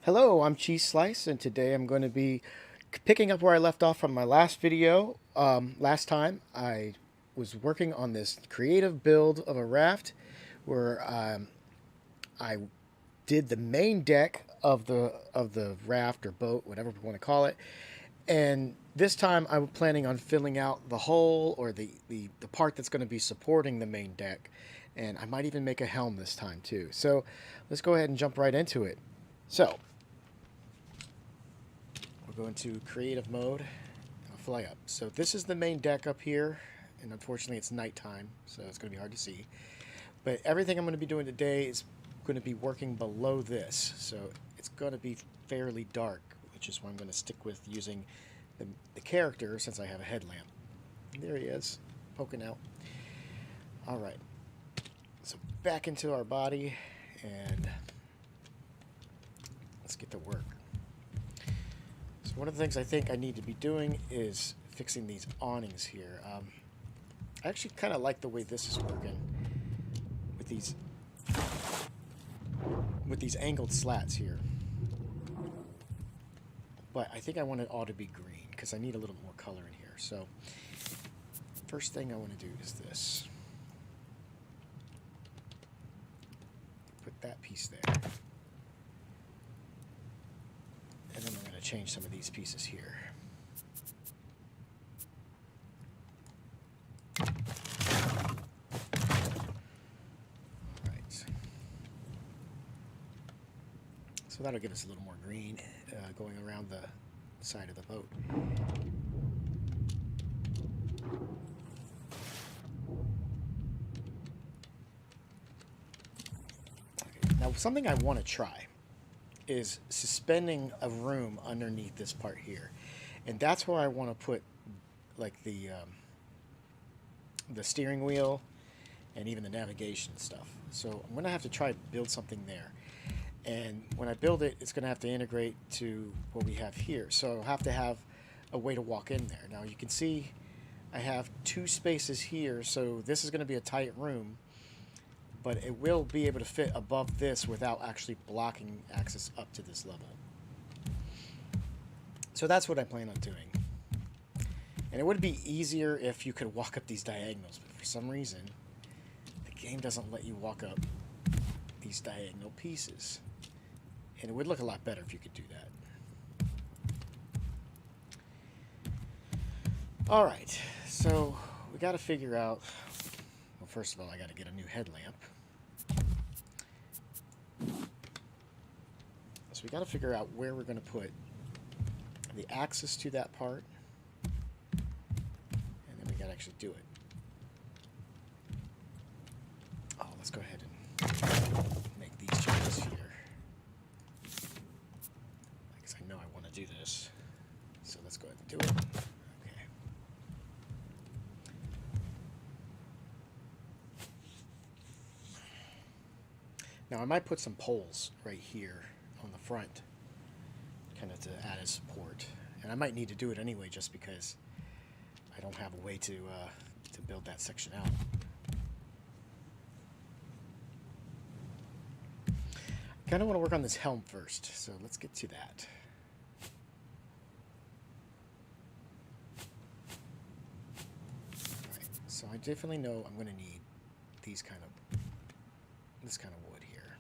Hello, I'm Cheese Slice, and today I'm going to be picking up where I left off from my last video. Last time I was working on this creative build of a raft where I did the main deck of the raft or boat, whatever we want to call it. And this time I'm planning on filling out the hull or the part that's going to be supporting the main deck. And I might even make a helm this time too. So let's go ahead and jump right into it. So we'll go into creative mode and I'll fly up. So this is the main deck up here, and unfortunately it's nighttime, so it's going to be hard to see. But everything I'm going to be doing today is going to be working below this, so it's going to be fairly dark, which is why I'm going to stick with using the character since I have a headlamp. There he is, poking out. Alright, so back into our body, and let's get to work. So one of the things I think I need to be doing is fixing these awnings here. I actually kind of like the way this is working with these angled slats here. But I think I want it all to be green because I need a little more color in here. So first thing I want to do is this. Put that piece there. And then I'm going to change some of these pieces here. Right. So that'll give us a little more green going around the side of the boat. Okay. Now something I want to try is suspending a room underneath this part here, and that's where I want to put like the steering wheel and even the navigation stuff. So I'm gonna have to try to build something there, and when I build it, it's gonna have to integrate to what we have here. So I'll have to have a way to walk in there. Now you can see I have two spaces here, so this is gonna be a tight room, but it will be able to fit above this without actually blocking access up to this level. So that's what I plan on doing. And it would be easier if you could walk up these diagonals, but for some reason, the game doesn't let you walk up these diagonal pieces. And it would look a lot better if you could do that. Alright, so we got to figure out, well, first of all, I got to get a new headlamp. So we got to figure out where we're going to put the access to that part, and then we got to actually do it. Oh, let's go ahead and make these changes here, because I know I want to do this. So let's go ahead and do it. Okay. Now I might put some poles right here on the front, kind of to add as support, and I might need to do it anyway just because I don't have a way to build that section out. I kind of want to work on this helm first, so let's get to that. Alright, so I definitely know I'm going to need this kind of wood here.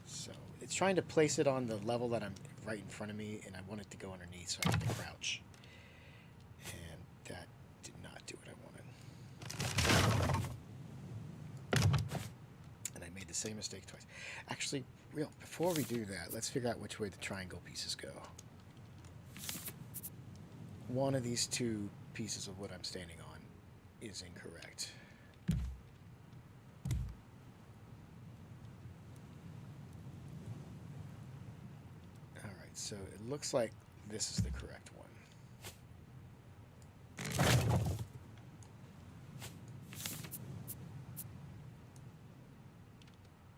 So it's trying to place it on the level that I'm right in front of me, and I want it to go underneath, so I have to crouch. And that did not do what I wanted. And I made the same mistake twice. Actually, before we do that, let's figure out which way the triangle pieces go. One of these two pieces of wood I'm standing on is incorrect. So it looks like this is the correct one.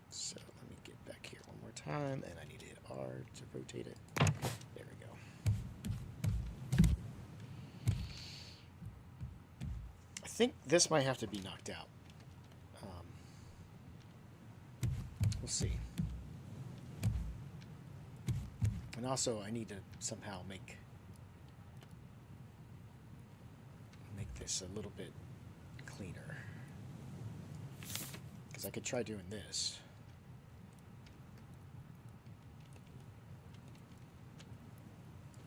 So let me get back here one more time, and I need to hit R to rotate it. There we go. I think this might have to be knocked out. We'll see. And also, I need to somehow make this a little bit cleaner. Because I could try doing this.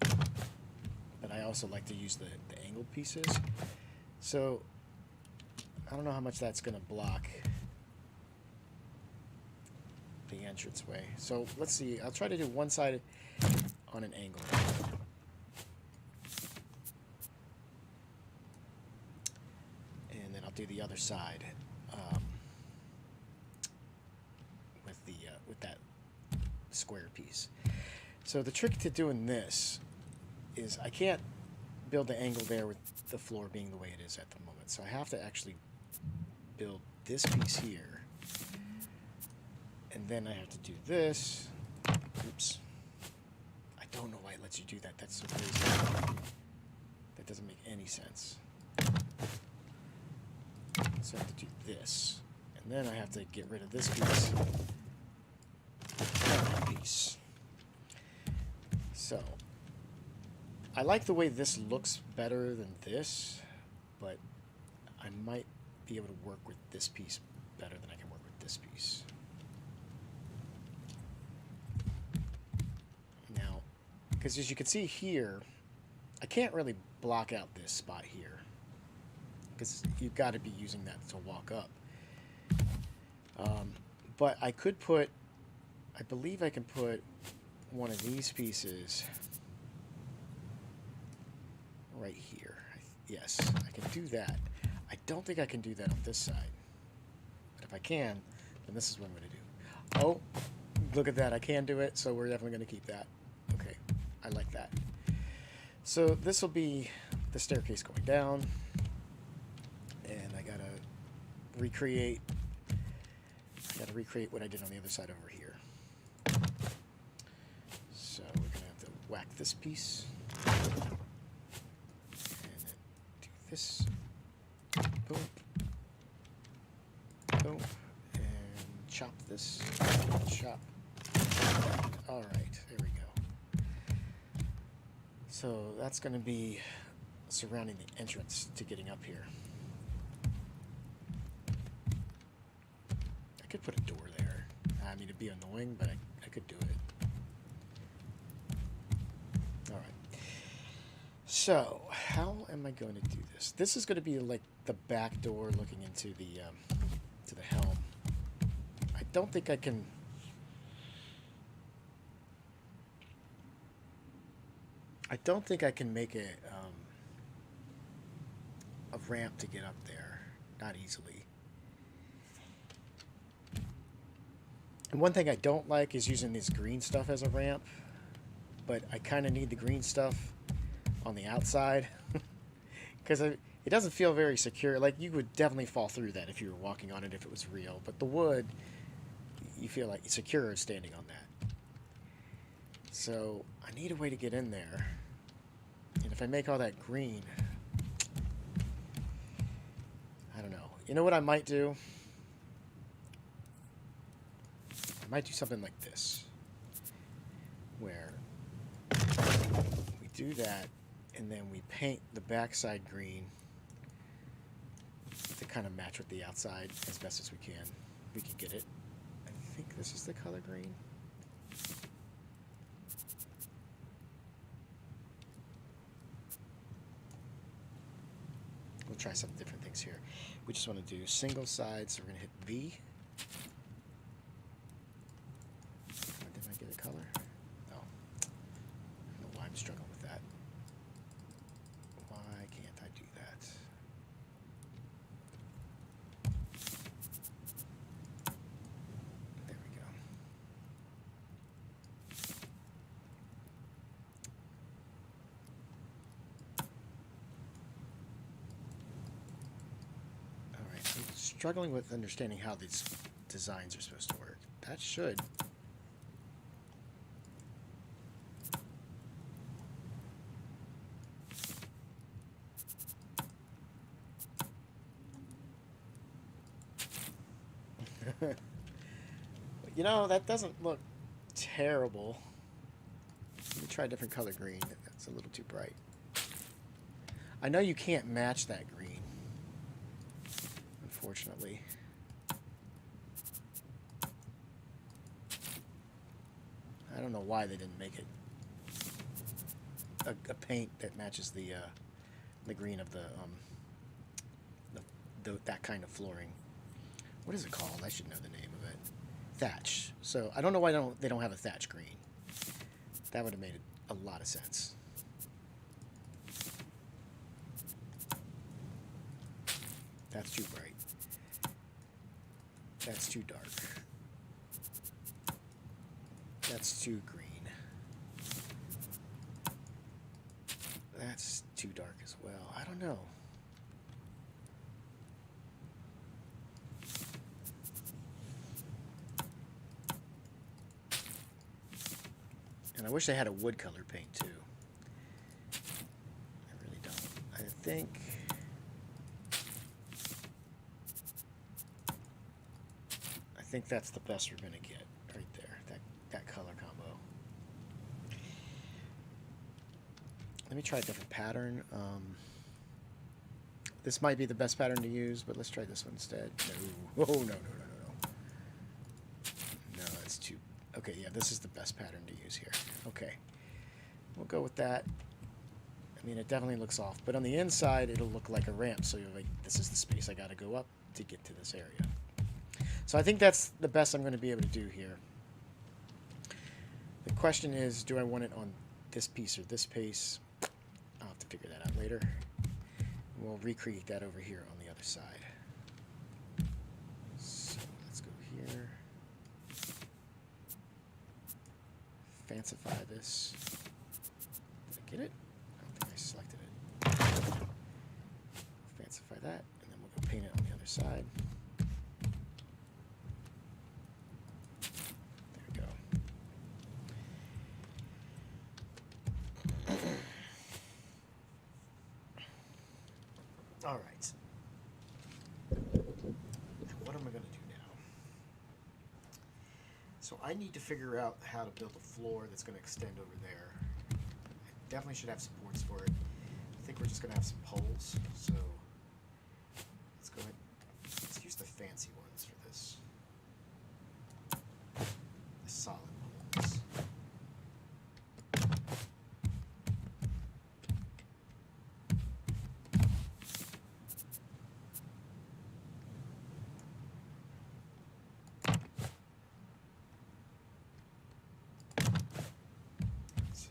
But I also like to use the angled pieces. So, I don't know how much that's going to block the entranceway. So, let's see. I'll try to do one side on an angle. And then I'll do the other side with that square piece. So the trick to doing this is I can't build the angle there with the floor being the way it is at the moment. So I have to actually build this piece here. And then I have to do this. Oops. I don't know why it lets you do that. That's so crazy. That doesn't make any sense. So I have to do this. And then I have to get rid of this piece. And that piece. So, I like the way this looks better than this, but I might be able to work with this piece better than I can work with this piece. Now, because as you can see here, I can't really block out this spot here, because you've got to be using that to walk up. But I could put, I believe I can put one of these pieces right here. Yes, I can do that. I don't think I can do that on this side. But if I can, then this is what I'm going to do. Oh, look at that. I can do it, so we're definitely going to keep that. Okay, I like that. So this will be the staircase going down. And I got to recreate what I did on the other side over here. So we're going to have to whack this piece. And then do this. Boom. Boom. And chop this. Chop. Alright, there we go. So that's going to be surrounding the entrance to getting up here. I could put a door there. I mean, it'd be annoying, but I could do it. Alright. So, how am I going to do this? This is going to be like the back door looking into the to the helm. I don't think I can... I don't think I can make a ramp to get up there. Not easily. And one thing I don't like is using this green stuff as a ramp, but I kind of need the green stuff on the outside because it doesn't feel very secure. Like, you would definitely fall through that if you were walking on it if it was real, but the wood, you feel like secure standing on that. So I need a way to get in there, and if I make all that green, I don't know. You know what I might do? I might do something like this, where we do that, and then we paint the backside green to kind of match with the outside as best as we can. We can get it. I think this is the color green. We'll try some different things here. We just want to do single sides, so we're going to hit V. Didn't I get a color? No. I don't know why I'm struggling with that. Why can't I do that? There we go. Alright, I'm struggling with understanding how these designs are supposed to work. That should... You know, that doesn't look terrible. Let me try a different color green. That's a little too bright. I know you can't match that green, unfortunately. I don't know why they didn't make it a paint that matches the green of that kind of flooring. What is it called? I should know the name of it. Thatch. So I don't know why they don't have a thatch green. That would have made a lot of sense. That's too bright. That's too dark. That's too green. That's too dark as well. I don't know. And I wish they had a wood color paint too. I really don't. I think that's the best we're gonna get right there. That color combo. Let me try a different pattern. This might be the best pattern to use, but let's try this one instead. No. Oh, no. No, that's too... Okay, yeah, this is the best pattern to use here. Okay. We'll go with that. I mean, it definitely looks off, but on the inside, it'll look like a ramp, so you're like, this is the space I gotta go up to get to this area. So I think that's the best I'm going to be able to do here. The question is, do I want it on this piece or this piece? I'll have to figure that out later. We'll recreate that over here on the other side. So let's go here. Fancify this. Did I get it? I don't think I selected it. Fancify that, and then we'll go paint it on the other side. All right. What am I going to do now? So I need to figure out how to build a floor that's going to extend over there. I definitely should have supports for it. I think we're just going to have some poles. So let's go ahead. Let's use the fancy ones for this. The solid poles.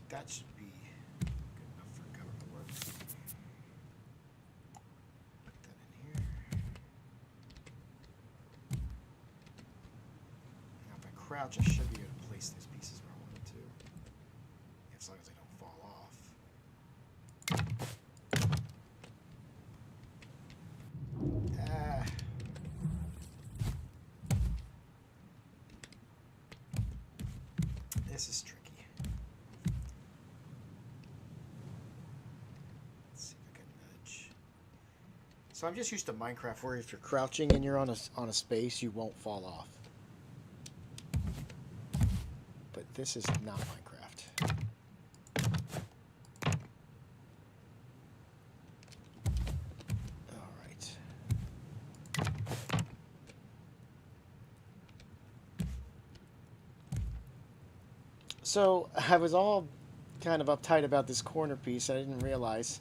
That should be good enough for government work. Put that in here. Now if I crouch, I should be able to place these pieces where I want them to. As long as they don't fall off. This is tricky. So I'm just used to Minecraft where if you're crouching and you're on a space, you won't fall off. But this is not Minecraft. All right. So I was all kind of uptight about this corner piece. I didn't realize.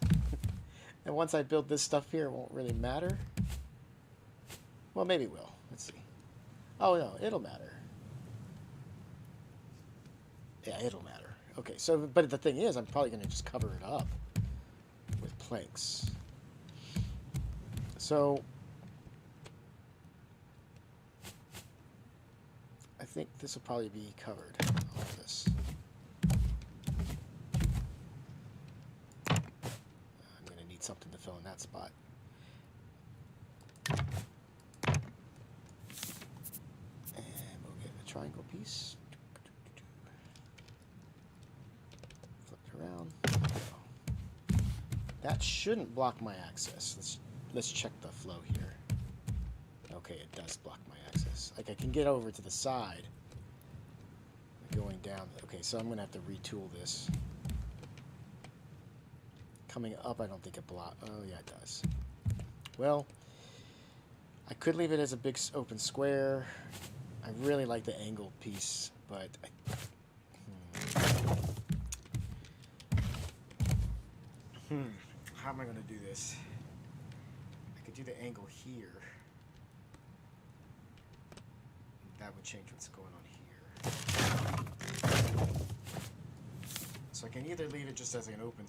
And once I build this stuff here, it won't really matter. Well, maybe it will. Let's see. Oh, no, it'll matter. Yeah, it'll matter. Okay, so, but the thing is, I'm probably going to just cover it up with planks. So, I think this will probably be covered, all of this. Something to fill in that spot. And we'll get a triangle piece. Flip it around. That shouldn't block my access. Let's check the flow here. Okay, it does block my access. Like I can get over to the side. going down. Okay, so I'm going to have to retool this. Coming up, I don't think it blocks. Oh, yeah, it does. Well, I could leave it as a big open square. I really like the angled piece, but how am I going to do this? I could do the angle here. That would change what's going on here. So I can either leave it just as an open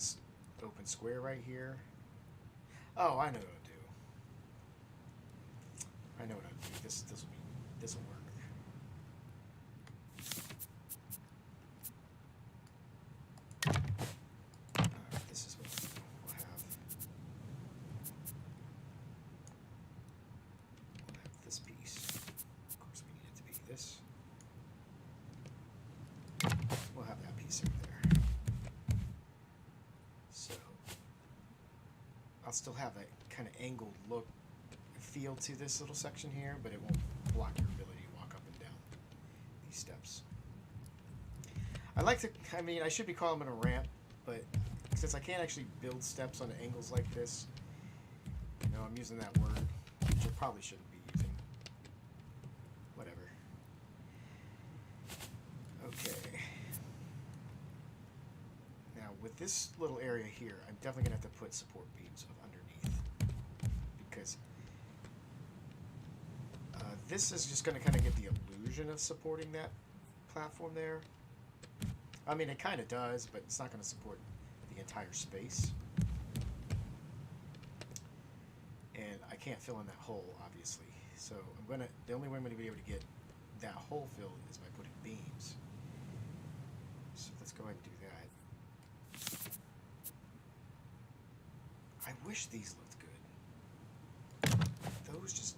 square right here. Oh, I know what I'll do. I know what I'll do. This will work. This is what we'll have. We'll have this piece. Of course, we need it to be this. We'll have that piece over there. So I'll still have that kind of angled look, feel to this little section here, but it won't block your ability to walk up and down these steps. I like to, I mean, I should be calling it a ramp, but since I can't actually build steps on angles like this, you know, I'm using that word, which I probably shouldn't be using. Whatever. Okay. Now, with this little area here, I'm definitely going to have to put support beams underneath, because this is just going to kind of give the illusion of supporting that platform there. I mean, it kind of does, but it's not going to support the entire space. And I can't fill in that hole, obviously. So the only way I'm going to be able to get that hole filled is by putting beams. So let's go ahead and do that. I wish these looked good. Those just...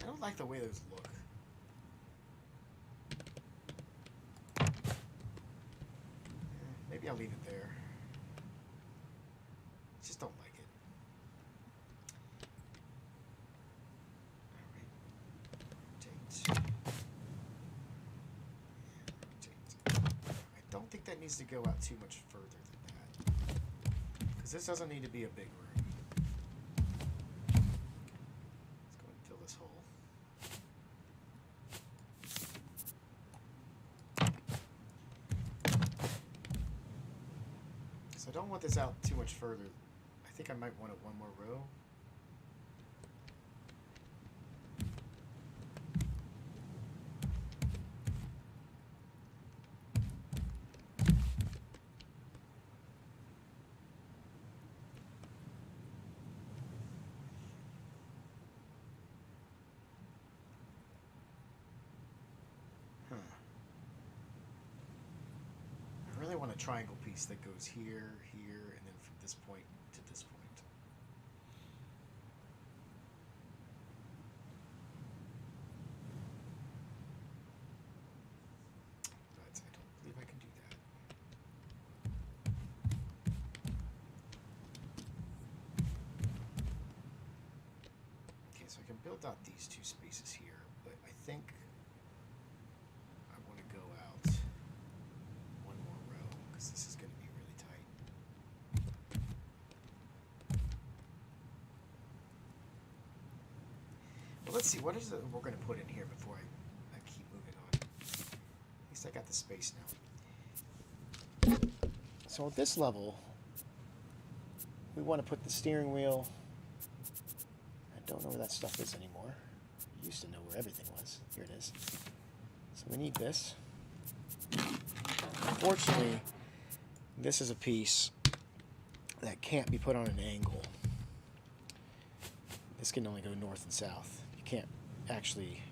I don't like the way those look. Maybe I'll leave it there. I just don't like it. Alright. Rotate. Rotate. I don't think that needs to go out too much further than that, because this doesn't need to be a big room. Let's go ahead and fill this hole. So I don't want this out too much further. I think I might want it one more row. I really want a triangle piece that goes here, here, and then from this point to this point. But I don't believe I can do that. Okay, so I can build out these two spaces here, but I think I want to go out one more row, because this is going to be really tight. Well, let's see, what is it we're going to put in here before I keep moving on? At least I got the space now. So at this level, we want to put the steering wheel. I don't know where that stuff is anymore. I used to know where everything was. Here it is. So we need this. Unfortunately, this is a piece that can't be put on an angle. This can only go north and south. You can't actually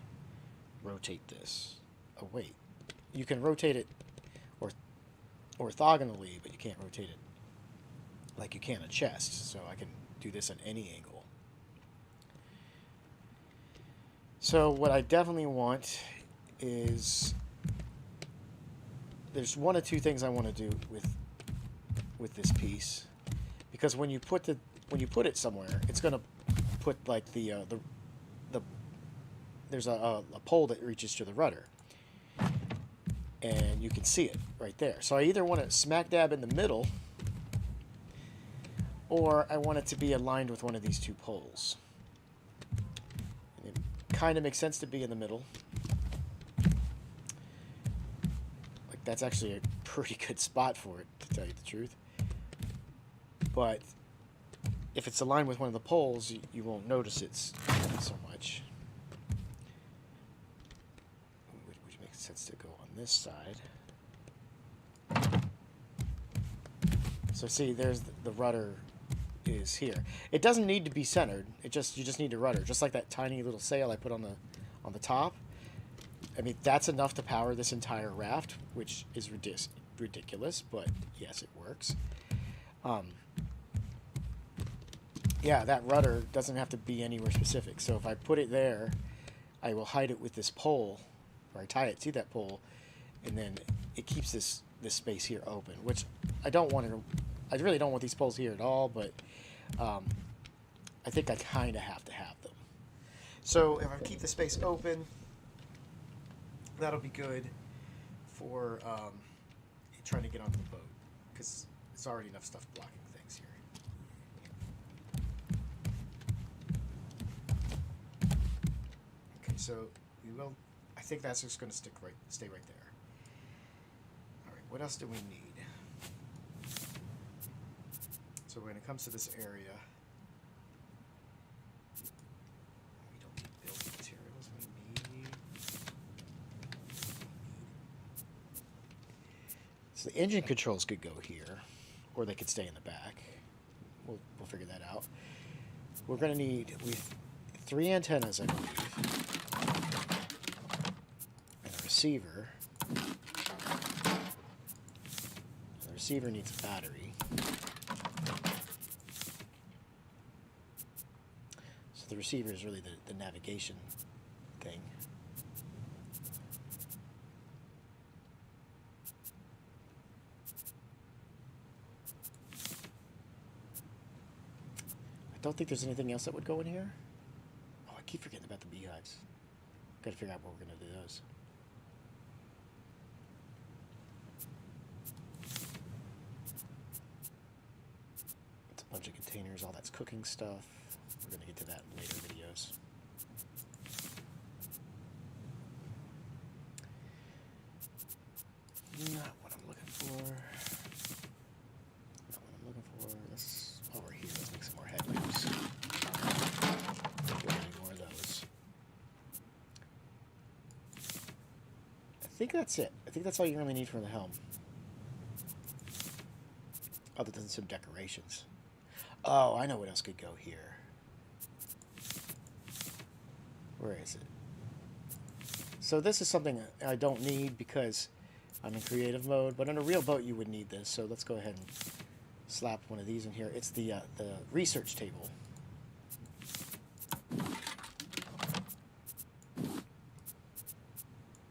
rotate this. Oh wait, you can rotate it orthogonally, but you can't rotate it like you can a chest. So I can do this at any angle. So what I definitely want is, there's one or two things I want to do with this piece, because when you put it somewhere, it's going to put like there's a pole that reaches to the rudder. and you can see it right there. So I either want it smack dab in the middle, or I want it to be aligned with one of these two poles. And it kind of makes sense to be in the middle. Like, that's actually a pretty good spot for it, to tell you the truth. But if it's aligned with one of the poles, you won't notice it so much. Which makes sense to go on this side. So see, there's the rudder is here. It doesn't need to be centered. You just need a rudder, just like that tiny little sail I put on the top. I mean, that's enough to power this entire raft, which is ridiculous, but yes, it works. Yeah, that rudder doesn't have to be anywhere specific. So if I put it there, I will hide it with this pole, or I tie it to that pole, and then it keeps this space here open, which I don't want to. I really don't want these poles here at all, but I think I kind of have to have them. So if I keep the space open, that'll be good for trying to get onto the boat, because there's already enough stuff blocking things here. Okay, so we will. I think that's just going to stay right there. All right, what else do we need? So when it comes to this area, we don't need building materials. We need. So the engine controls could go here, or they could stay in the back. We'll figure that out. We're going to need 3 antennas, I believe, and a receiver. The receiver needs a battery. So the receiver is really the navigation thing. I don't think there's anything else that would go in here. Oh, I keep forgetting about the beehives. Got to figure out what we're going to do those. It's a bunch of containers. All that's cooking stuff. We're going to get to that in later videos. Not what I'm looking for. Not what I'm looking for. Let's, while we're here, let's make some more headlamps. Don't get any more of those. I think that's it. I think that's all you really need for the helm. Other than some decorations. Oh, I know what else could go here. Where is it? So this is something I don't need because I'm in creative mode, but on a real boat you would need this. So let's go ahead and slap one of these in here. It's the research table.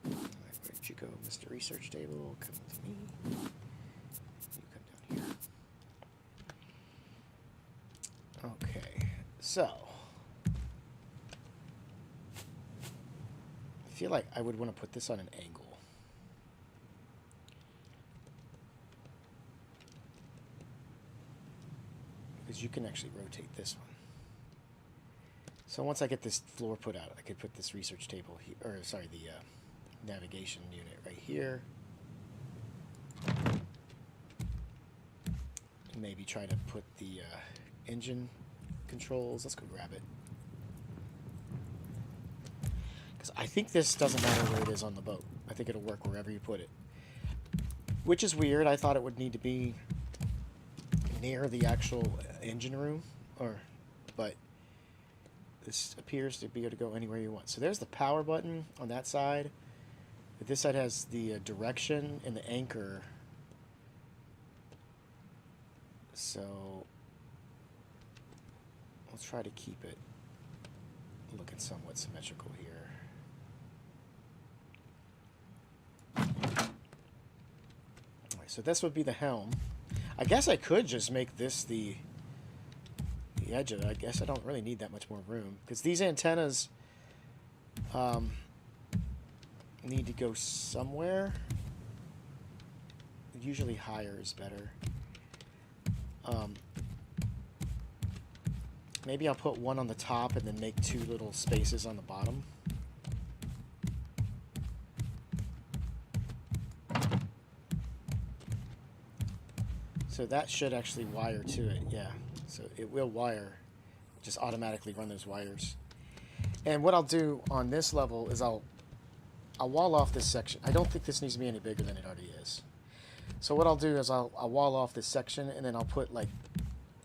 Where'd you go, Mr. Research Table? Come with me. You come down here. Okay, so I feel like I would want to put this on an angle. Because you can actually rotate this one. So once I get this floor put out, I could put this research table here, or sorry, the navigation unit right here. And maybe try to put the engine controls. Let's go grab it. Because I think this doesn't matter where it is on the boat. I think it'll work wherever you put it. Which is weird. I thought it would need to be near the actual engine room, but this appears to be able to go anywhere you want. So there's the power button on that side. But this side has the direction and the anchor. So let's try to keep it looking somewhat symmetrical here. All right, so this would be the helm. I guess I could just make this the edge of it. I guess I don't really need that much more room because these antennas need to go somewhere. Usually higher is better. Maybe I'll put one on the top and then make 2 little spaces on the bottom. So that should actually wire to it, yeah. So it will wire, just automatically run those wires. And what I'll do on this level is I'll wall off this section. I don't think this needs to be any bigger than it already is. So what I'll do is I'll wall off this section, and then I'll put, like,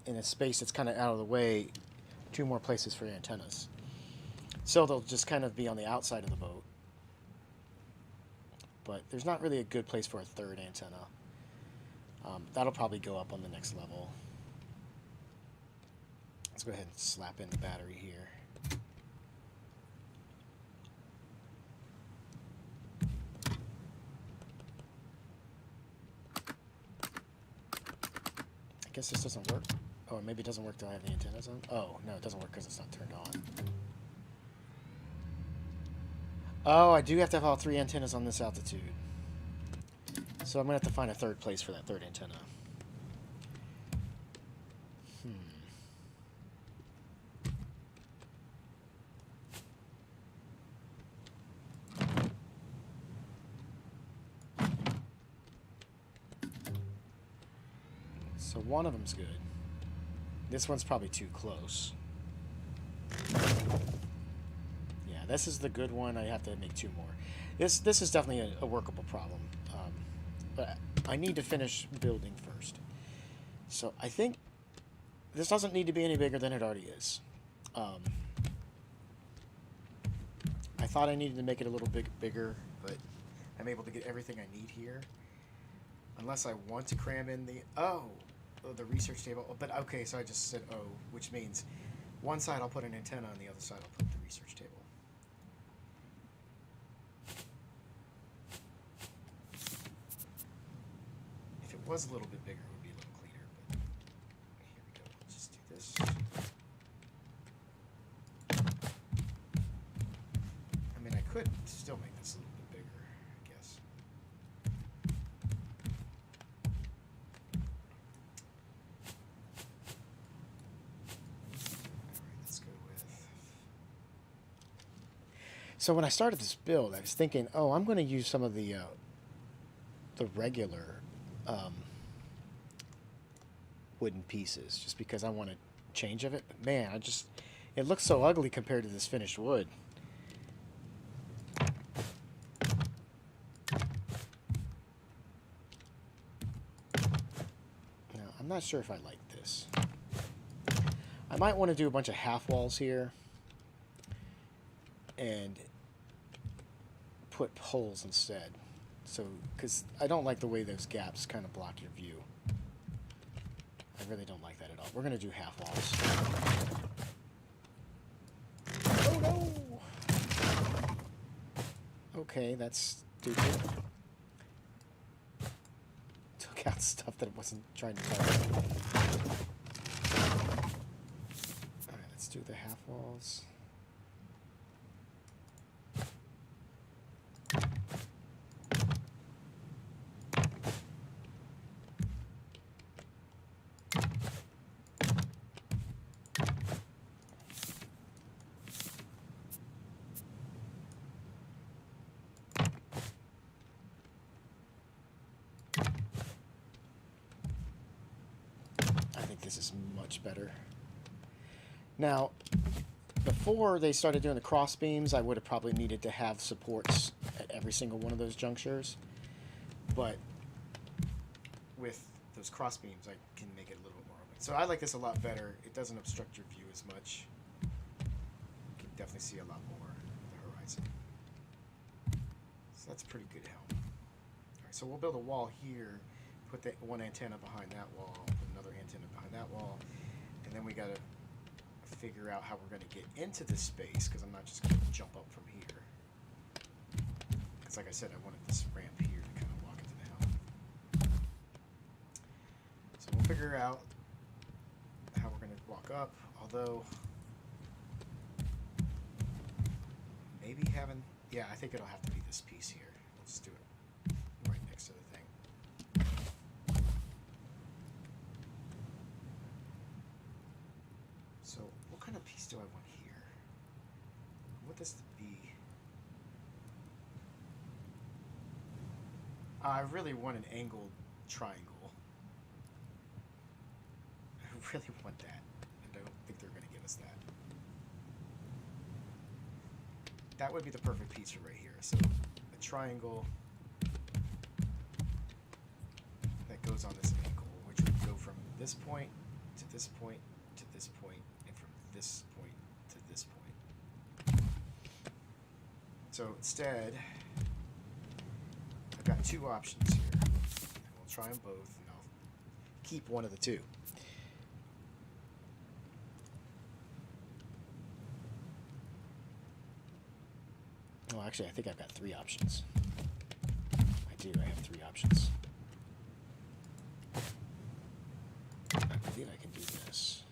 in a space that's kind of out of the way, 2 more places for antennas. So they'll just kind of be on the outside of the boat. But there's not really a good place for a 3rd antenna. That'll probably go up on the next level. Let's go ahead and slap in the battery here. I guess this doesn't work. Oh, maybe it doesn't work till I have the antennas on. Oh, no, it doesn't work because it's not turned on. Oh, I do have to have all 3 antennas on this altitude. So I'm going to have to find a 3rd place for that 3rd antenna. So one of them's good. This one's probably too close. Yeah, this is the good one. I have to make 2 more. This is definitely a workable problem. But I need to finish building first. So I think this doesn't need to be any bigger than it already is. I thought I needed to make it a little bit bigger, but I'm able to get everything I need here. Unless I want to cram in the the research table. But okay, so I just said O, which means one side I'll put an antenna, on the other side I'll put the research table. If it was a little bit bigger, it would be a little cleaner. But here we go. Let's just do this. I mean, I could still make this a little bit bigger, I guess. So when I started this build, I was thinking, oh, I'm going to use some of the regular wooden pieces, just because I want a change of it. But man, it looks so ugly compared to this finished wood. Now, I'm not sure if I like this. I might want to do a bunch of half walls here and put holes instead. So, because I don't like the way those gaps kind of block your view. I really don't like that at all. We're going to do half walls. Oh no! Okay, that's stupid. Took out stuff that it wasn't trying to cover. Alright, let's do the half walls. This is much better. Now, before they started doing the cross beams, I would have probably needed to have supports at every single one of those junctures. But with those cross beams, I can make it a little bit more open. So I like this a lot better. It doesn't obstruct your view as much. You can definitely see a lot more of the horizon. So that's pretty good helm. All right, so we'll build a wall here. Put the one antenna behind that wall, put another antenna behind that wall, and then we got to figure out how we're going to get into this space, because I'm not just going to jump up from here. Because like I said, I wanted this ramp here to kind of walk into the helm. So we'll figure out how we're going to walk up, although maybe having, yeah, I think it'll have to be this piece here. Let's do it right next to the thing. do I want here? I want this to be... I really want an angled triangle. I really want that. And I don't think they're going to give us that. That would be the perfect pizza right here. So a triangle that goes on this angle, which would go from this point to this point to this point, and from this point to this point. So instead, I've got two options here. And we'll try them both, and I'll keep one of the two. Well, actually, I think I've got three options. I do. I have three options. I believe I can do this.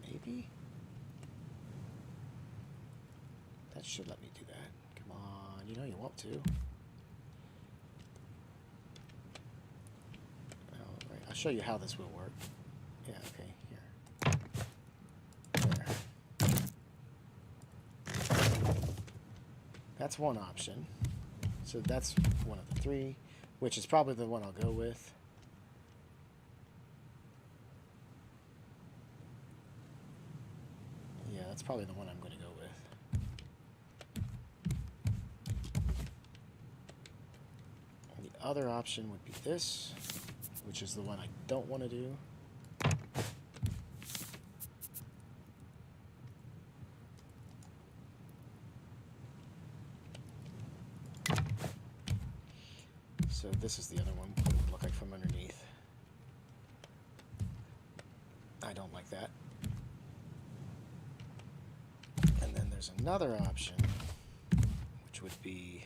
Maybe? That should let me do that. Come on, you know you want to. Oh, right. I'll show you how this will work. Yeah, okay, here. There. That's one option. So that's one of the three, which is probably the one I'll go with. Yeah, that's probably the one I'm going to go with. And the other option would be this, which is the one I don't want to do. So this is the other one. What it would look like from underneath. I don't like that. And then there's another option, which would be,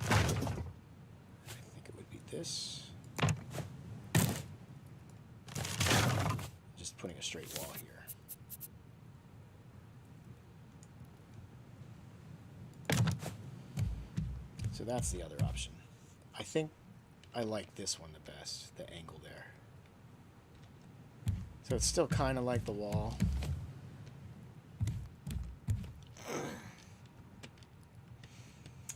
I think it would be this. Just putting a straight wall here. So that's the other option. I think I like this one the best, the angle there. So it's still kind of like the wall.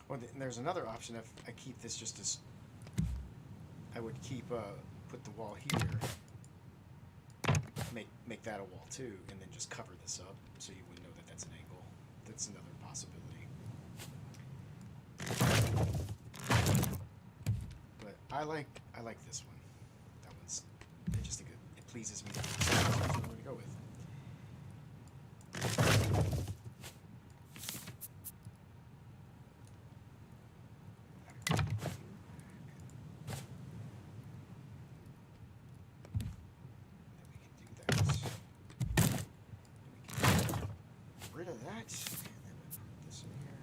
Well, and there's another option if I keep this just as... I would keep, put the wall here, make that a wall too, and then just cover this up so you wouldn't know that that's an angle. That's another possibility. But I like this one. That one's, I just think it pleases me. That's what I'm going to go with. Rid of that, and then we put this in here,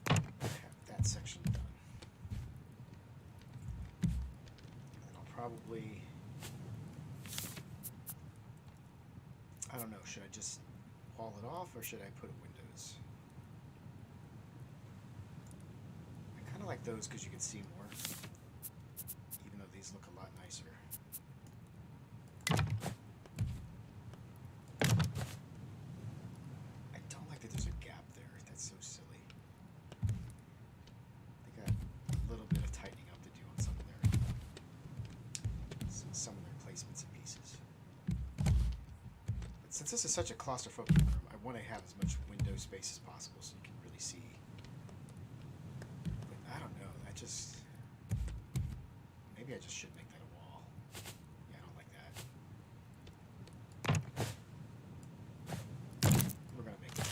and have that section done. And then I'll probably, I don't know, should I just wall it off or should I put windows? I kind of like those because you can see more, even though these look a lot nicer. There's a gap there. That's so silly. They got a little bit of tightening up to do on some of their placements and pieces. But since this is such a claustrophobic room, I want to have as much window space as possible so you can really see. But I don't know. Maybe I just should make that a wall. Yeah, I don't like that. We're gonna make that.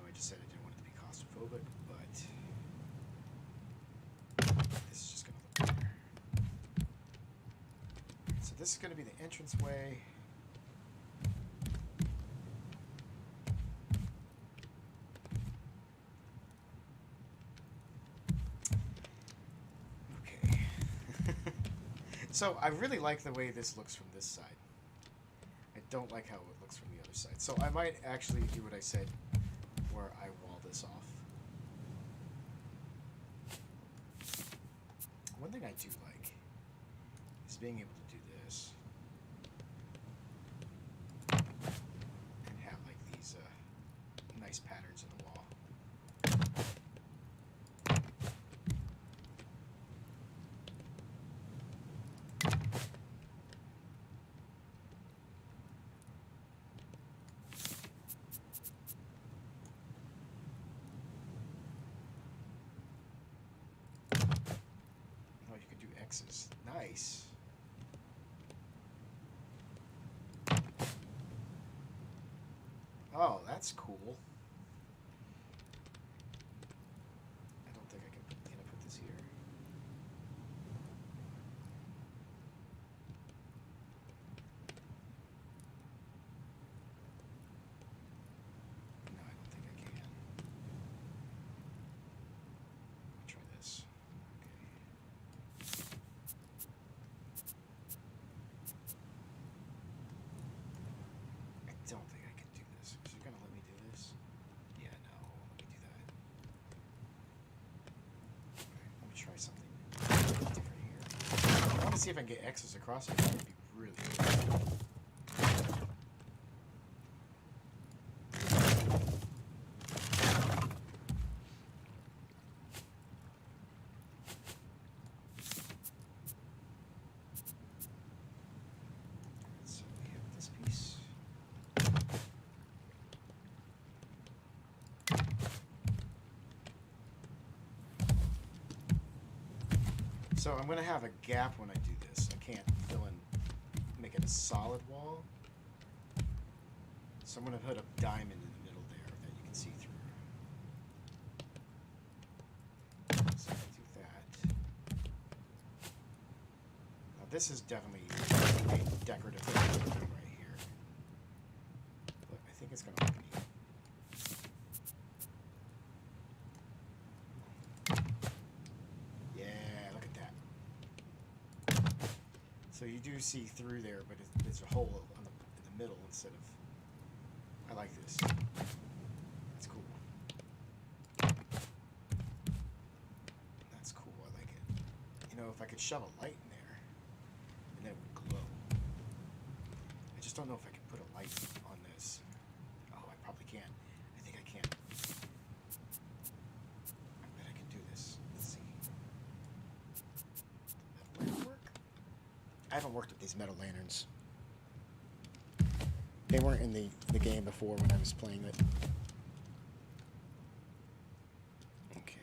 I said I didn't want it to be claustrophobic, but this is just going to look better. So this is going to be the entranceway. Okay. So I really like the way this looks from this side. I don't like how it looks from the other side. So I might actually do what I said, where I wall this off. thing I do like is being able to do this and have like these nice patterns in the wall. Oh, you could do X's. Nice. Oh, that's cool. I don't think I can put this here. No, I don't think I can. Let me try this. Okay. I don't think I can do this. Is you gonna let me do this? Yeah, no, let me do that. Okay, let me try something different here. I want to see if I can get X's across it. That would be really good. So we have this piece. So I'm going to have a gap when I do this. I can't make it a solid wall. So I'm going to put a diamond in the middle there that you can see through. So I do that. Now this is definitely a decorative thing right here. But I think it's going to look neat. So you do see through there, but it's a hole in the middle instead of... I like this. That's cool. That's cool, I like it. You know, if I could shove a light in there, and then it would glow. I just don't know if I can put a light on this. Oh, I probably can. I think I can. I bet I can do this. Let's see. Will that work? I haven't worked with these metal lanterns. They weren't in the game before when I was playing it. Okay.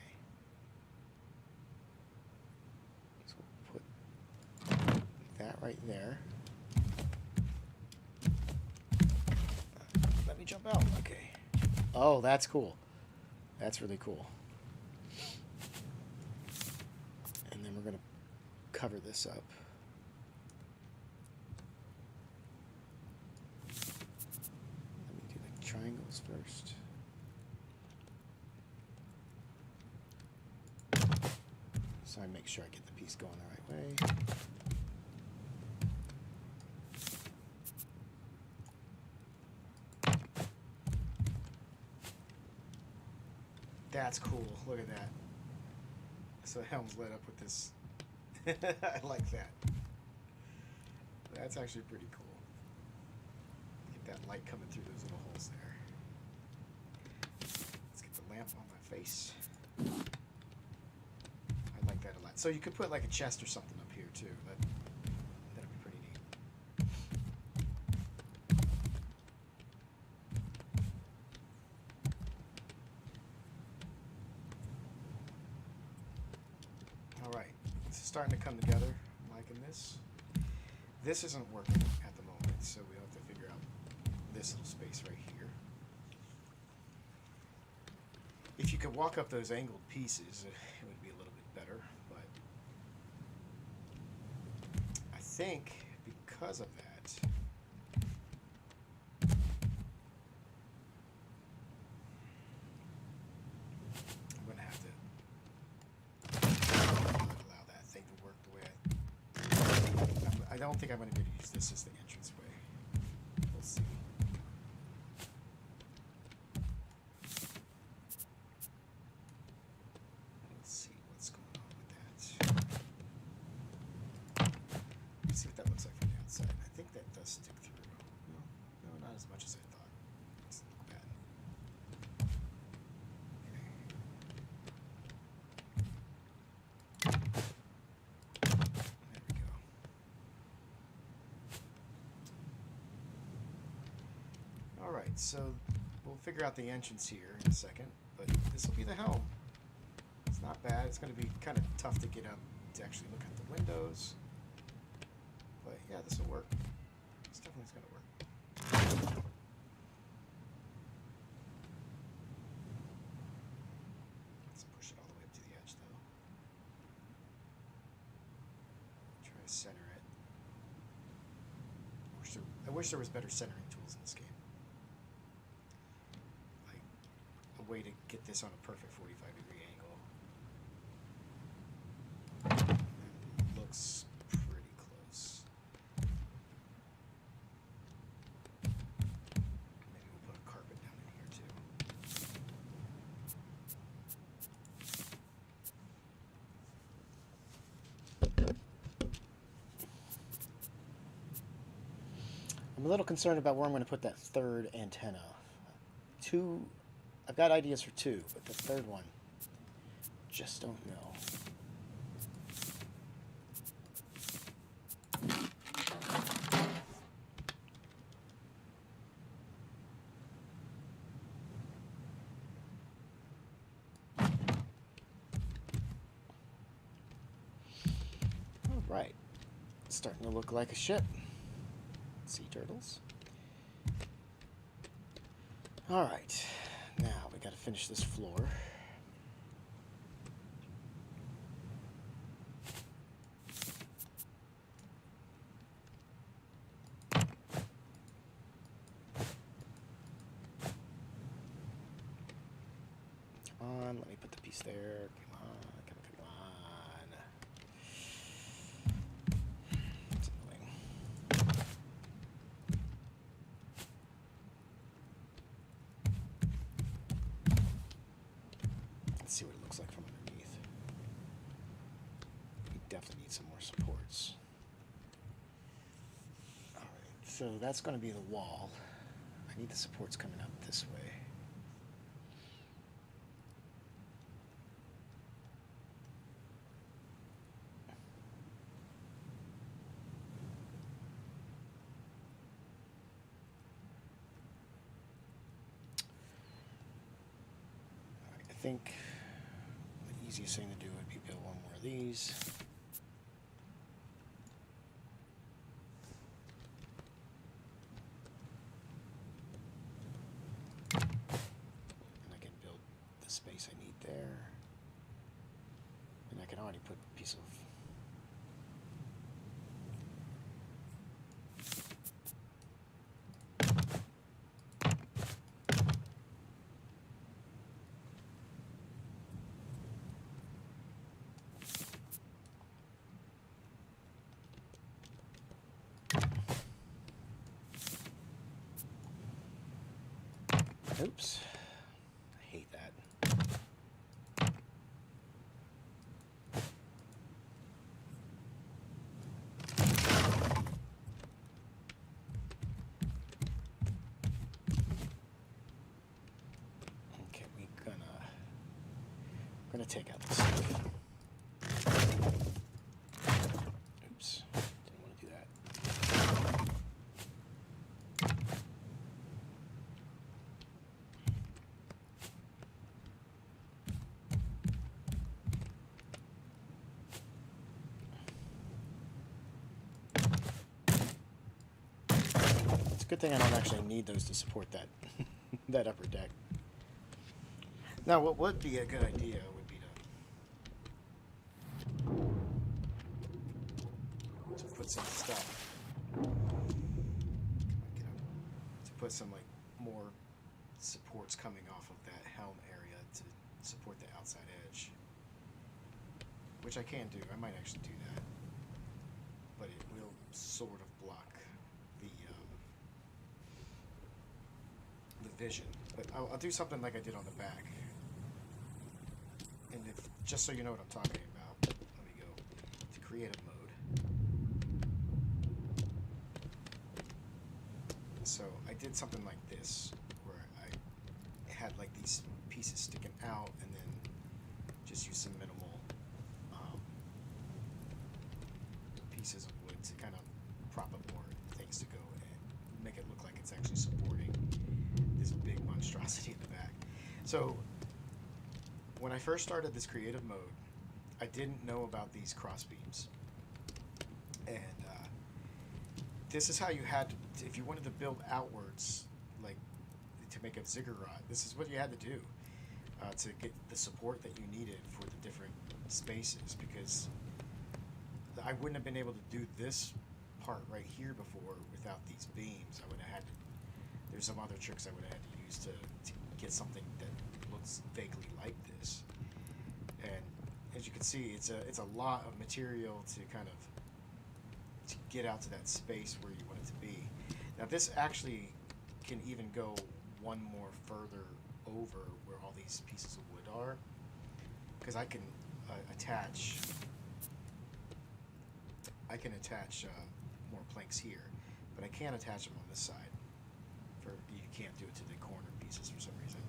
So we'll put that right there. Let me jump out. Okay. Oh, that's cool. That's really cool. And then we're going to cover this up. Triangles first. So I make sure I get the piece going the right way. That's cool. Look at that. So the helm's lit up with this. I like that. That's actually pretty cool. Get that light coming through those little holes there. Let's get the lamp on my face. I like that a lot. So you could put like a chest or something up here too. That'd be pretty neat. All right, this is starting to come together. I'm liking this. This isn't working at the moment, so we have to figure out this little space right here. If you could walk up those angled pieces, it would be a little bit better, but I think because of that, I'm going to have to allow that thing to work the way I don't think I'm going to be able to use this as the entranceway. We'll see. Let's see what's going on with that. as much as I thought. It's not bad. Okay. There we go. Alright, so we'll figure out the entrance here in a second, but this will be the helm. It's not bad. It's going to be kind of tough to get up to actually look at the windows. But yeah, this will work. It's definitely going to work. Let's push it all the way up to the edge, though. Try to center it. I wish there was better centering tools in this game. Like a way to get this on a perfect 45-degree angle. It looks pretty close. Maybe we'll put a carpet down in here too. I'm a little concerned about where I'm going to put that third antenna. I've got ideas for two, but the third one, just don't know. All right, it's starting to look like a ship. Sea turtles. All right, now we got to finish this floor. Come on, let me put the piece there. Come on, come on. It's annoying. Let's see what it looks like from underneath. We definitely need some more supports. Alright, so that's going to be the wall. I need the supports coming up this way. I think the easiest thing to do would be build one more of these. And I can build the space I need there. And I can already put a piece of oops. I hate that. Okay, we're gonna take out this stuff. Oops. Didn't want to do that. Good thing I don't actually need those to support that that upper deck. Now, what would be a good idea would be to put some stuff, to put some like more supports coming off of that helm area to support the outside edge, which I can do. I might actually do that, but it will sort of block the vision. But I'll do something like I did on the back. And if, just so you know what I'm talking about, let me go to creative mode. So I did did something like this, where I had like these pieces sticking out, and then just use some minimal pieces of wood to kind of prop up more things to go and make it look like it's actually supporting this big monstrosity in the back. So when I first started this creative mode, I didn't know about these cross beams, and this is how you had to, if you wanted to build outwards, like to make a ziggurat, this is what you had to do to get the support that you needed for the different spaces, because I wouldn't have been able to do this part right here before without these beams. I would have had to, there's some other tricks I would have had to use to get something that looks vaguely like this. And as you can see, it's a lot of material to kind of to get out to that space where you want it to be. Now this actually can even go one more further over where all these pieces of wood are, because I can attach more planks here, but I can't attach them on this side. You can't do it to the corner pieces for some reason.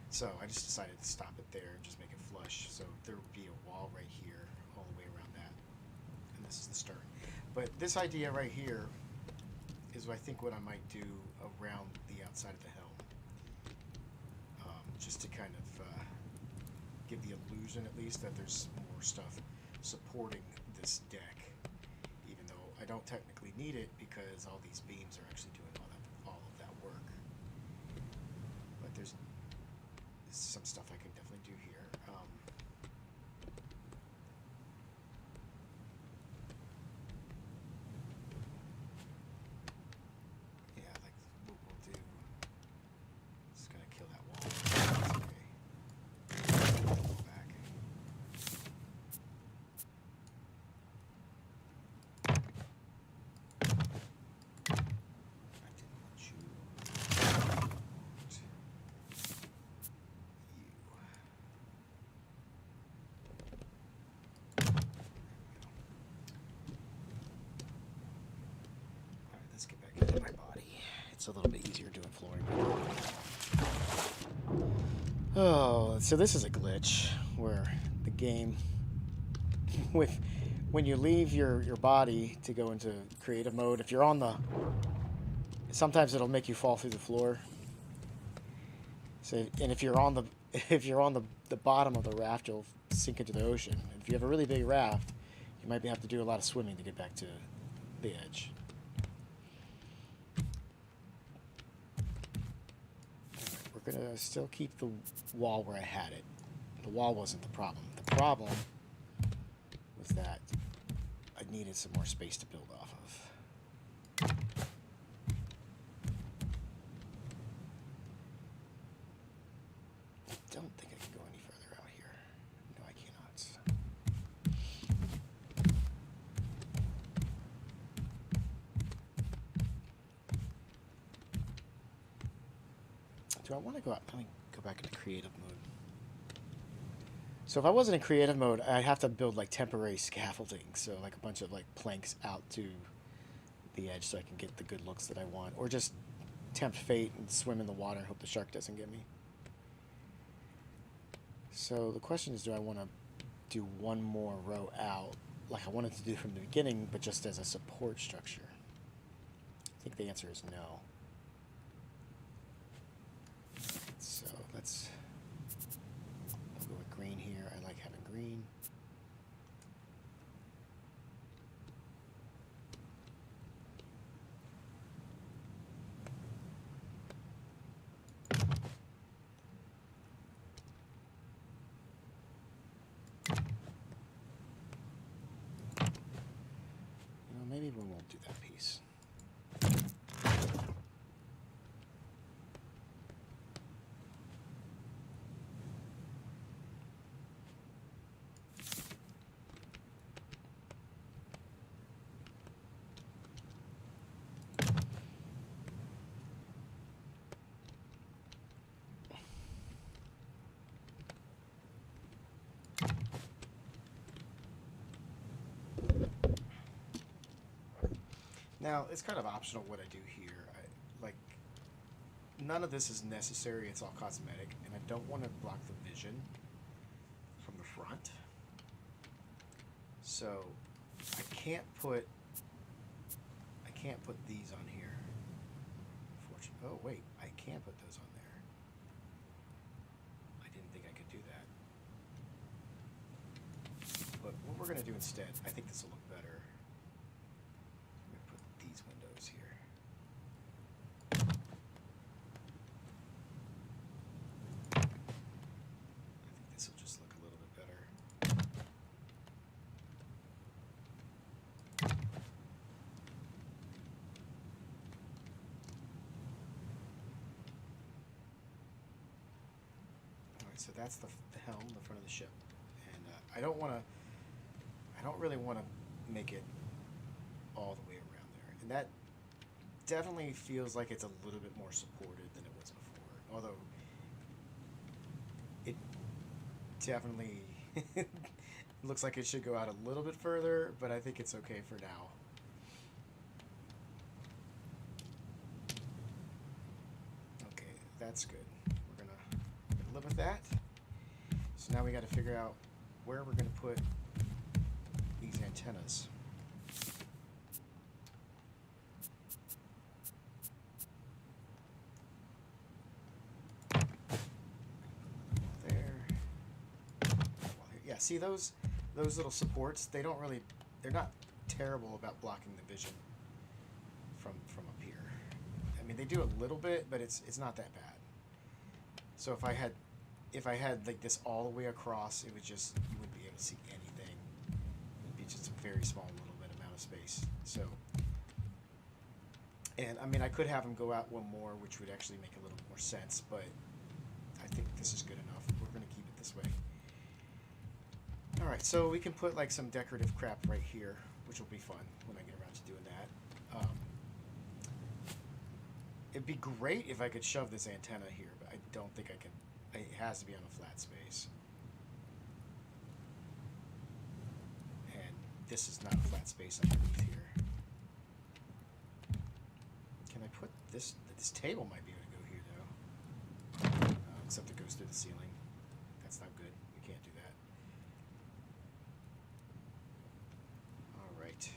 So I just decided to stop it there and just make it flush. So there would be a wall right here all the way around that. And this is the stern. But this idea right here is I think what I might do around the outside of the helm. Just to kind of give the illusion at least that there's more stuff supporting this deck, even though I don't technically need it because all these beams are actually doing all of that work. But there's some stuff I can definitely do here. Yeah, like what we'll do is gonna kill that wall. That's okay. Go back. Let's get back into my body. It's a little bit easier doing flooring. Oh, so this is a glitch where the game, when you leave your body to go into creative mode, if you're on the, sometimes it'll make you fall through the floor. So, and if you're on the bottom of the raft, you'll sink into the ocean. And if you have a really big raft, you might have to do a lot of swimming to get back to the edge. We're gonna still keep the wall where I had it. The wall wasn't the problem. The problem was that I needed some more space to build off of. I don't think I can go any further out here. No, I cannot. Do I want to go out? Let me go back into creative mode. So if I wasn't in creative mode, I'd have to build like temporary scaffolding, so like a bunch of like planks out to the edge so I can get the good looks that I want, or just tempt fate and swim in the water and hope the shark doesn't get me. So the question is, do I want to do one more row out like I wanted to do from the beginning, but just as a support structure? I think the answer is no. So let's go with green here. I like having green. Maybe we won't do that piece. Now, it's kind of optional what I do here. Like, none of this is necessary. It's all cosmetic, and I don't want to block the vision from the front. So I can't put these on here. Fortunately, oh wait, I can put those on there. I didn't think I could do that. But what we're going to do instead, I think this will look better. I'm going to put these windows here. I think this will just look a little bit better. Alright, so that's the helm, the front of the ship. And I don't really want to make it all the way around there. And that definitely feels like it's a little bit more supported than it was before. Although it definitely looks like it should go out a little bit further, but I think it's okay for now. Okay, that's good. We're gonna live with that. So now we got to figure out where we're going to put these antennas. There. Yeah, see those little supports? They're not terrible about blocking the vision from up here. I mean, they do a little bit, but it's not that bad. So if I had like this all the way across, it would just, you wouldn't be able to see anything. It'd be just a very small little bit amount of space. So, and I mean, I could have them go out one more, which would actually make a little more sense, but I think this is good enough. We're going to keep it this way. Alright, so we can put like some decorative crap right here, which will be fun when I get around to doing that. It'd be great if I could shove this antenna here, but I don't think I can. It has to be on a flat space. And this is not a flat space underneath here. Can I put this? This table might be able to go here though. Except it goes through the ceiling. That's not good. We can't do that. Alright.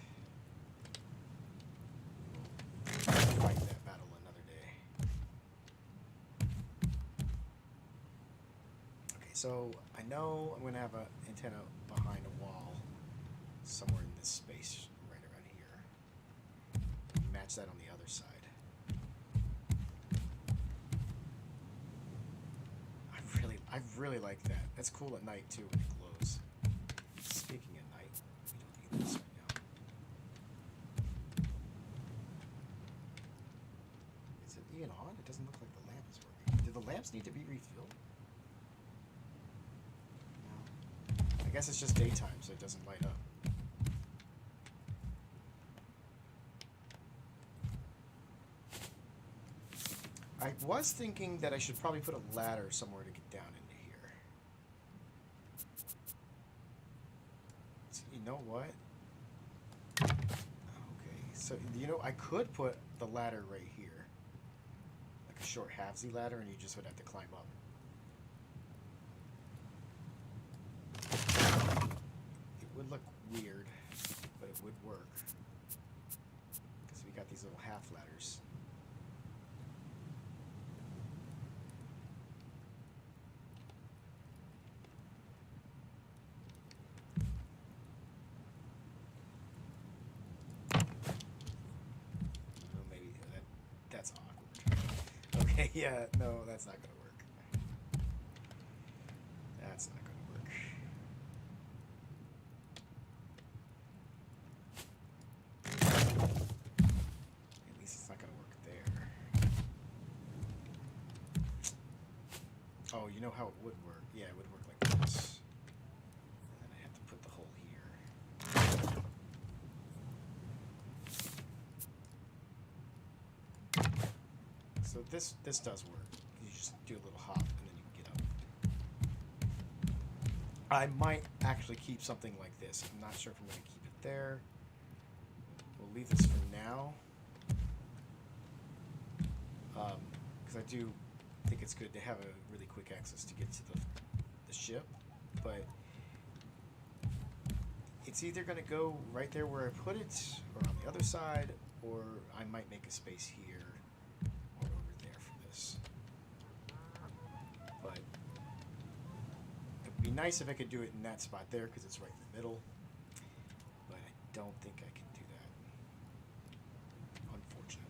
We'll fight that battle another day. So I know I'm going to have an antenna behind a wall somewhere in this space right around here. Match that on the other side. I really like that. That's cool at night too when it glows. Speaking of night, we don't need this right now. Is it even on? It doesn't look like the lamp is working. Do the lamps need to be refilled? I guess it's just daytime, so it doesn't light up. I was thinking that I should probably put a ladder somewhere to get down into here. So, you know what? Okay, so you know, I could put the ladder right here. Like a short halvesy ladder, and you just would have to climb up. It would look weird, but it would work. Because we got these little half ladders. That's awkward. Okay, yeah, no, that's not gonna work. That's not gonna work. At least it's not gonna work there. Oh, you know how it would work? Yeah, it would work like this. And then I have to put the hole here. So this does work. You just do a little hop and then you can get up. I might actually keep something like this. I'm not sure if I'm going to keep it there. We'll leave this for now. Because because I do think it's good to have a really quick access to get to the ship, but it's either going to go right there where I put it, or on the other side, or I might make a space here or over there for this. But it would be nice if I could do it in that spot there, because it's right in the middle, but I don't think I can do that, unfortunately.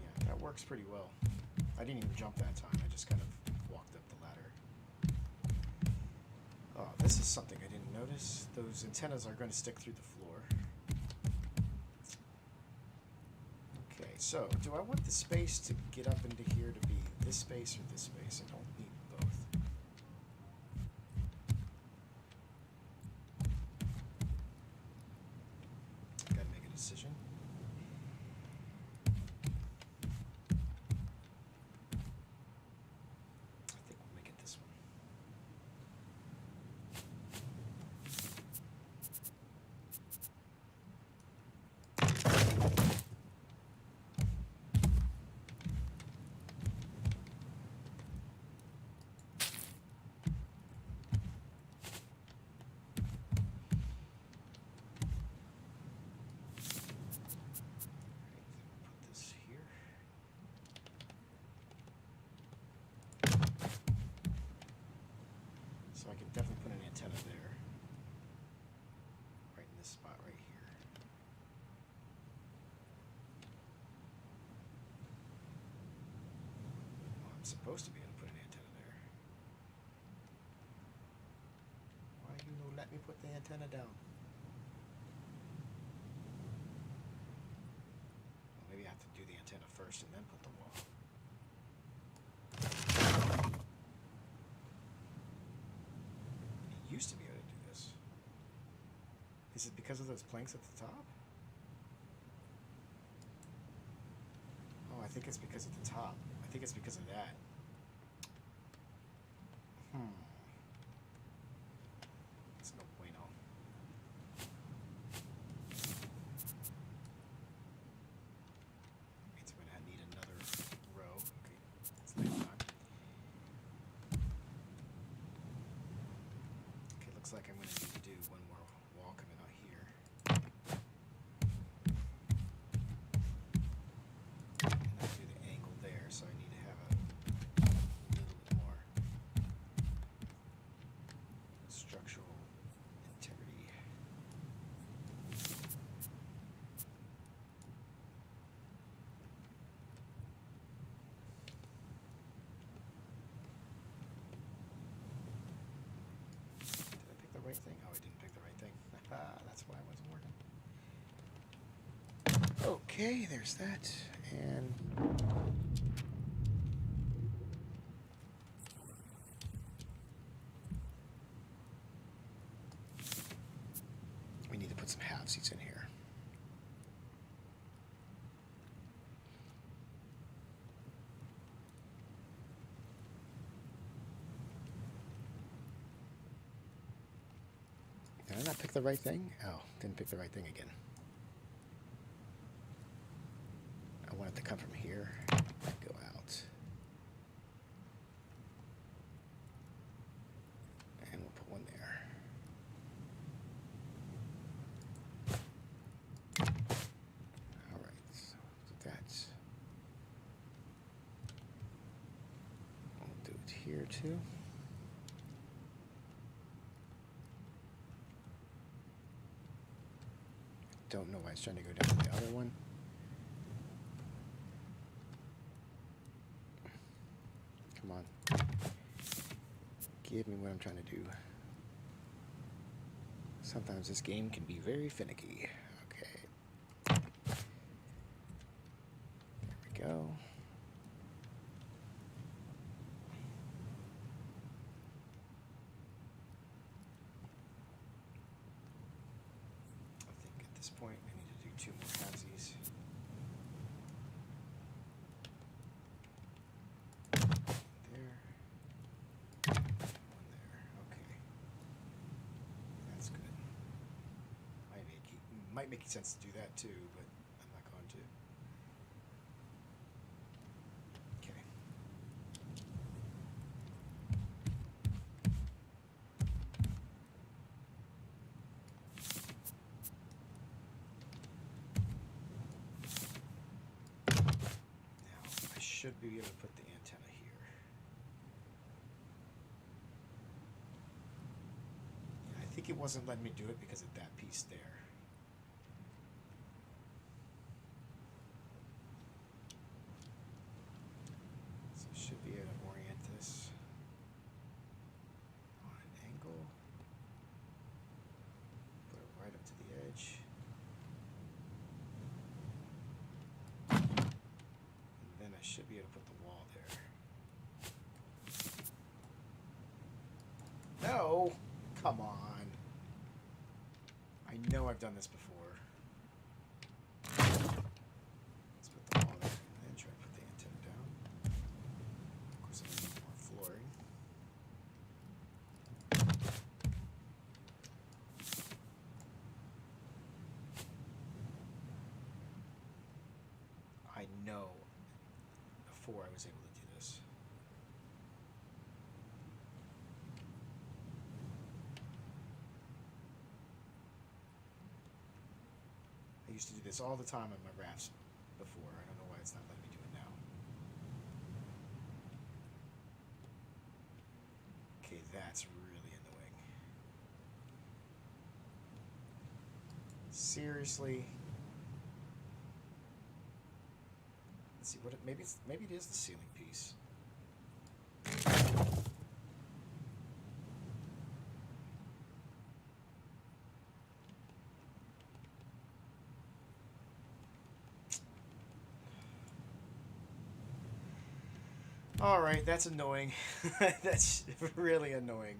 Yeah, that works pretty well. I didn't even jump that time, I just kind of walked up the ladder. Oh, this is something I didn't notice. Those antennas are going to stick through the floor. Okay, so do I want the space to get up into here to be this space or this space? I don't need both. Gotta make a decision. I think we'll make it this one. So I can definitely put an antenna there. Right in this spot right here. Well, I'm supposed to be able to put an antenna there. Why you no let me put the antenna down? Well, maybe I have to do the antenna first and then put the wall. Used to be able to do this. Is it because of those planks at the top? Oh, I think it's because of the top. I think it's because of that. It's no bueno. Means I'm gonna need another row. Okay, that's next time. Okay, looks like I'm going to need to do one more wall coming out here. And I'll do the angle there, so I need to have a little bit more structural integrity. Right thing? Oh, I didn't pick the right thing. That's why it wasn't working. Okay, there's that. And we need to put some half seats in here. Did I not pick the right thing? Oh, didn't pick the right thing again. I want it to come from here and go out. And we'll put one there. Alright, so that's... We'll do it here too. Don't know why it's trying to go down to the other one. Come on. Give me what I'm trying to do. Sometimes this game can be very finicky. Okay. There we go. I think at this point I need to do 2 more halvesies. There. One there. Okay. That's good. Might make sense to do that too, but I'm not going to. should be able to put the antenna here. I think it wasn't letting me do it because of that piece there. So I should be able to orient this on an angle. Put it right up to the edge. And then I should be able to put the wall there. No! Come on. I know I've done this before. Let's put the wall there and then try to put the antenna down. Of course, I need more flooring. I know before I was able to do this. I used to do this all the time on my rafts before. I don't know why it's not letting me do it now. Okay, that's really annoying. Seriously? Let's see what it, maybe it is the ceiling piece. Alright, that's annoying. That's really annoying.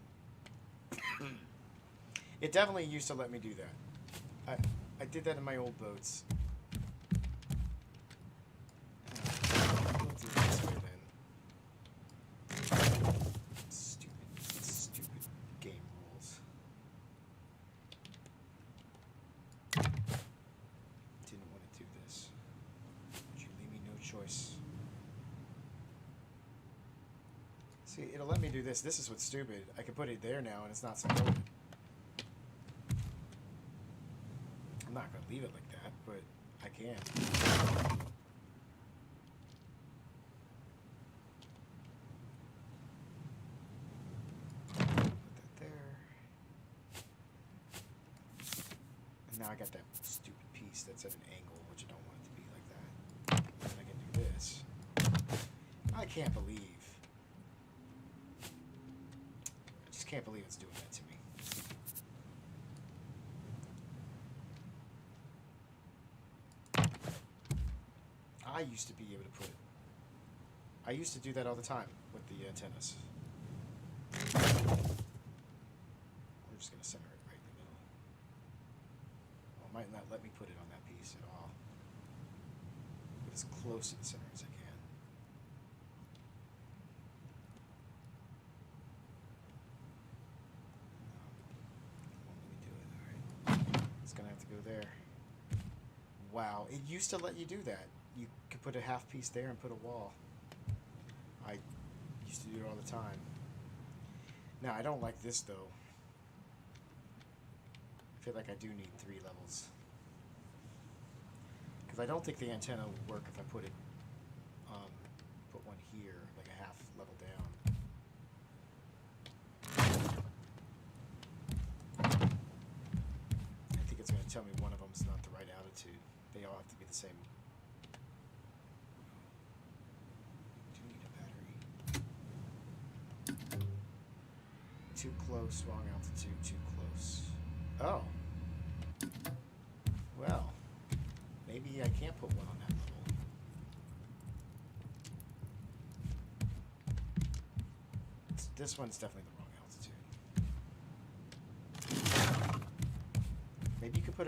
It definitely used to let me do that. I did that in my old boats. We'll do it this way then. Stupid game rules. Didn't want to do this. But you leave me no choice. See, it'll let me do this. This is what's stupid. I can put it there now and it's not supported. I'm not going to leave it like that, but I can. Put that there. And now I got that stupid piece that's at an angle, which I don't want it to be like that. And I can do this. I can't believe. I just can't believe it's doing that to me. I used to be able to put it. I used to do that all the time with the antennas. We're just going to center it right in the middle. Well, it might not let me put it on that piece at all. But as close to the center as I can. Won't let me do it. Alright. It's going to have to go there. Wow, it used to let you do that. You could put a half piece there and put a wall. I used to do it all the time. Now, I don't like this, though. I feel like I do need 3 levels. Because I don't think the antenna will work if I put it, put one here, like a half level down. I think it's going to tell me one of them's not the right altitude. They all have to be the same. Too close, wrong altitude, too close. Oh. Well, maybe I can't put one on that level. This one's definitely the wrong altitude. Maybe you could put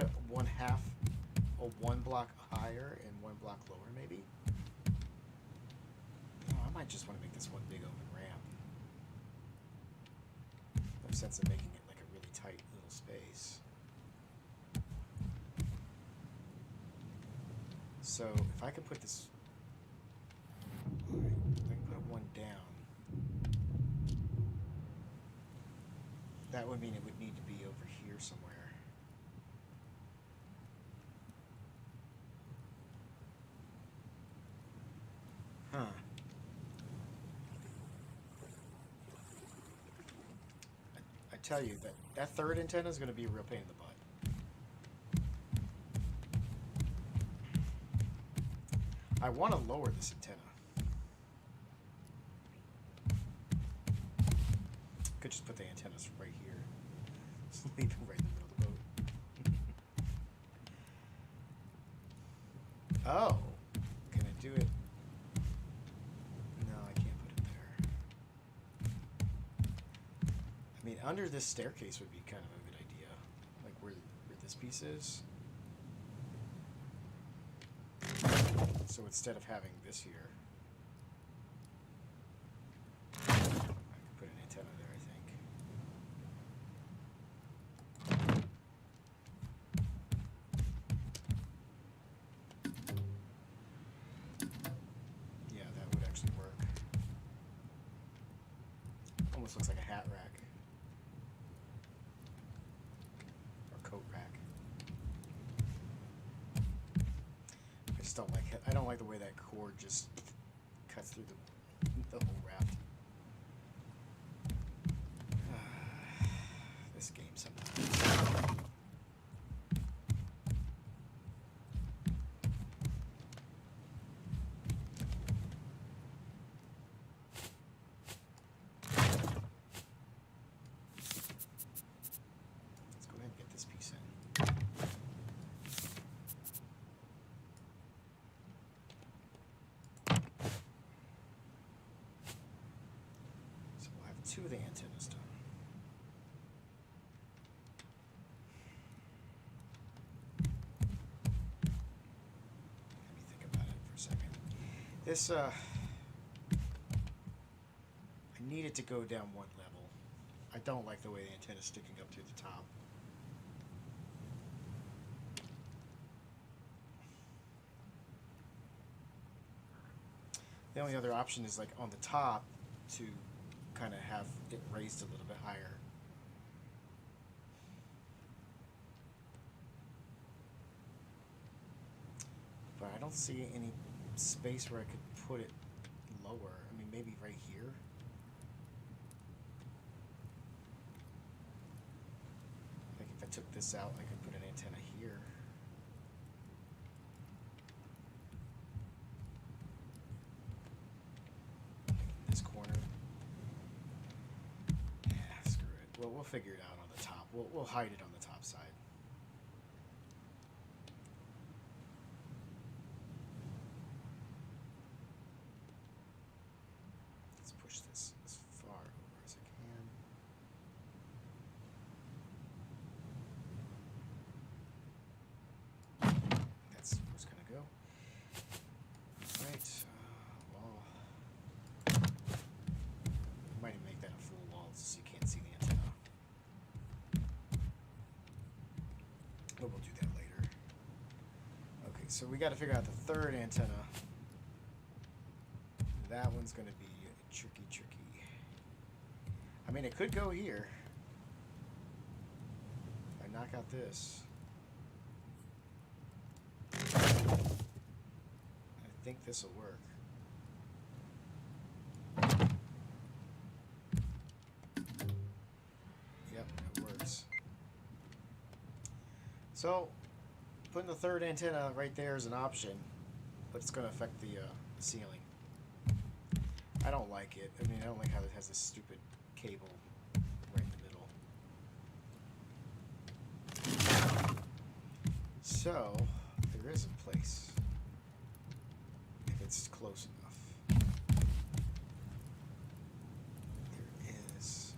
one block higher and one block lower, maybe? Oh, I might just want to make this one big open ramp. No sense of making it like a really tight little space. So if I could put this, alright, if I can put one down, that would mean it would need to be over here somewhere. Huh. tell you that that third antenna is going to be a real pain in the butt. I want to lower this antenna. Could just put the antennas right here. Just leave them right in the middle of the boat. Oh, can I do it? No, I can't put it there. I mean, under this staircase would be kind of a good idea. Like where this piece is. So instead of having this here, I could put an antenna there, I think. Yeah, that would actually work. Almost looks like a hat rack. Or coat rack. I just don't like it. I don't like the way that cord just cuts through the whole raft. This game sometimes. Let's go ahead and get this piece in. So we'll have 2 of the antennas done. Let me think about it for a second. This, I need it to go down one level. I don't like the way the antenna's sticking up through the top. The only other option is like on the top to kind of have it raised a little bit higher. But I don't see any space where I could put it lower. I mean, maybe right here. Like if I took this out, I could put an antenna here. Like in this corner. Yeah, screw it. Well, we'll figure it out on the top. We'll hide it on the top side. Let's push this as far over as I can. That's where it's going to go. Alright, wall. Might even make that a full wall so you can't see the antenna. But we'll do that later. Okay, so we got to figure out the third antenna. That one's going to be tricky. I mean, it could go here. If I knock out this. I think this will work. Yep, it works. So, putting the third antenna right there is an option, but it's going to affect the ceiling. I don't like it. I mean, I don't like how it has this stupid cable right in the middle. So, there is a place, if it's close enough. There is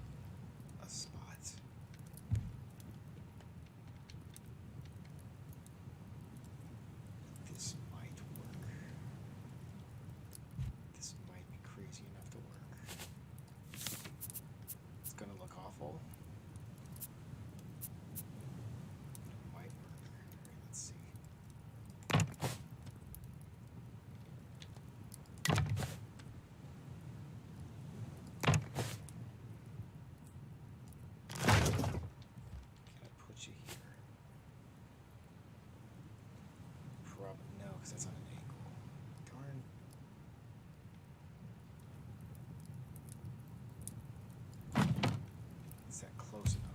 a spot. This might work. This might be crazy enough to work. It's gonna look awful. It might work. Alright, let's see. Can I put you here? Probably no, because that's on an angle. Darn. Is that close enough?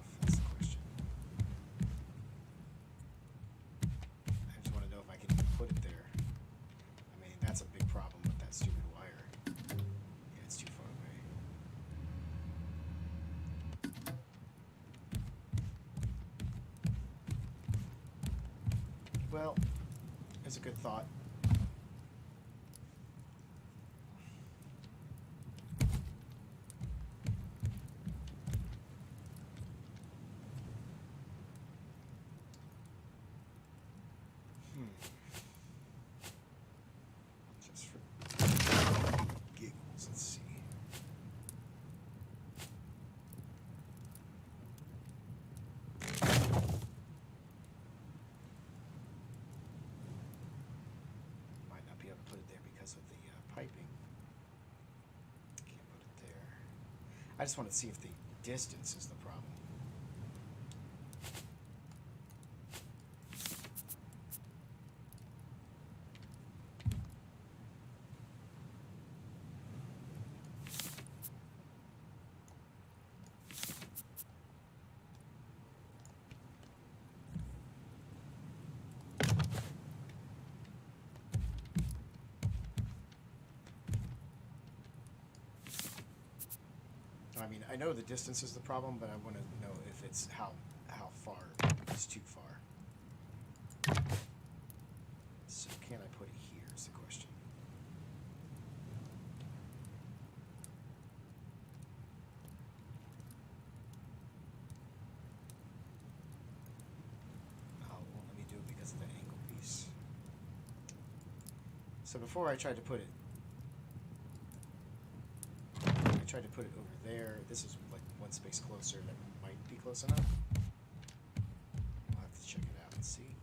well, it's a good thought. Just for giggles, let's see. Might not be able to put it there because of the piping. Can't put it there. I just want to see if the distance is the problem. I mean, I know the distance is the problem, but I want to know if it's how far is too far. So can I put it here is the question. Oh, it won't let me do it because of the angle piece. So before I tried to put it over there. This is like one space closer that might be close enough. I'll have to check it out and see.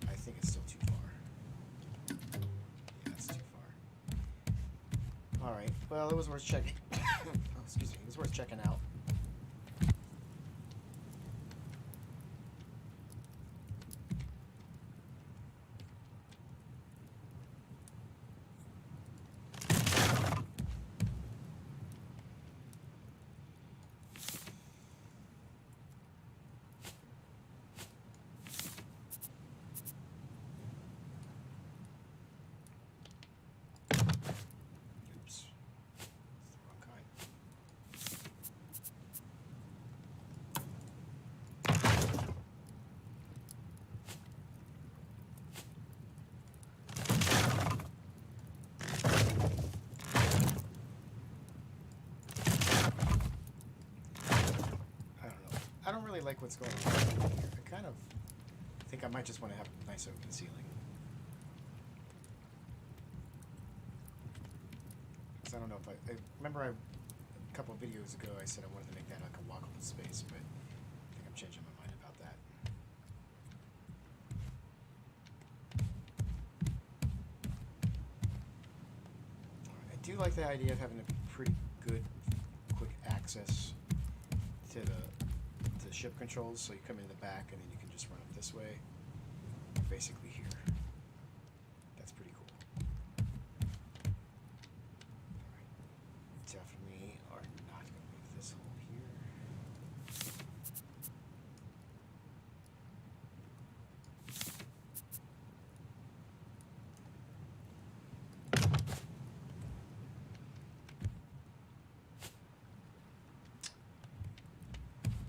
I think it's still too far. Yeah, it's too far. Alright, well, it was worth checking. Oh, excuse me, it was worth checking out. I don't really like what's going on here. I kind of think I might just want to have a nice open ceiling. Because I don't know if I remember a couple of videos ago I said I wanted to make that like a walkable space, but I think I'm changing my mind about that. I do like the idea of having a pretty good quick access to the ship controls, so you come in the back and then you can just run up this way. Basically here. That's pretty cool. Alright. Definitely are not going to move this hole here.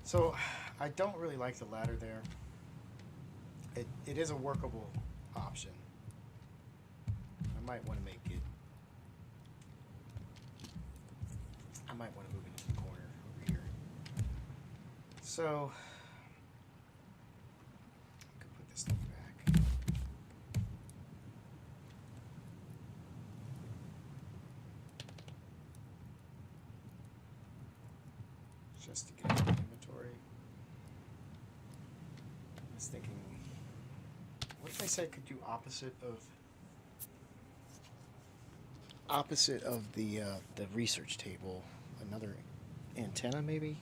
So, I don't really like the ladder there. It is a workable option. I might want to make it... I might want to move it into the corner over here. So, I could put this thing back. Just to get into inventory. I was thinking, what if I said I could do opposite of the research table? Another antenna, maybe?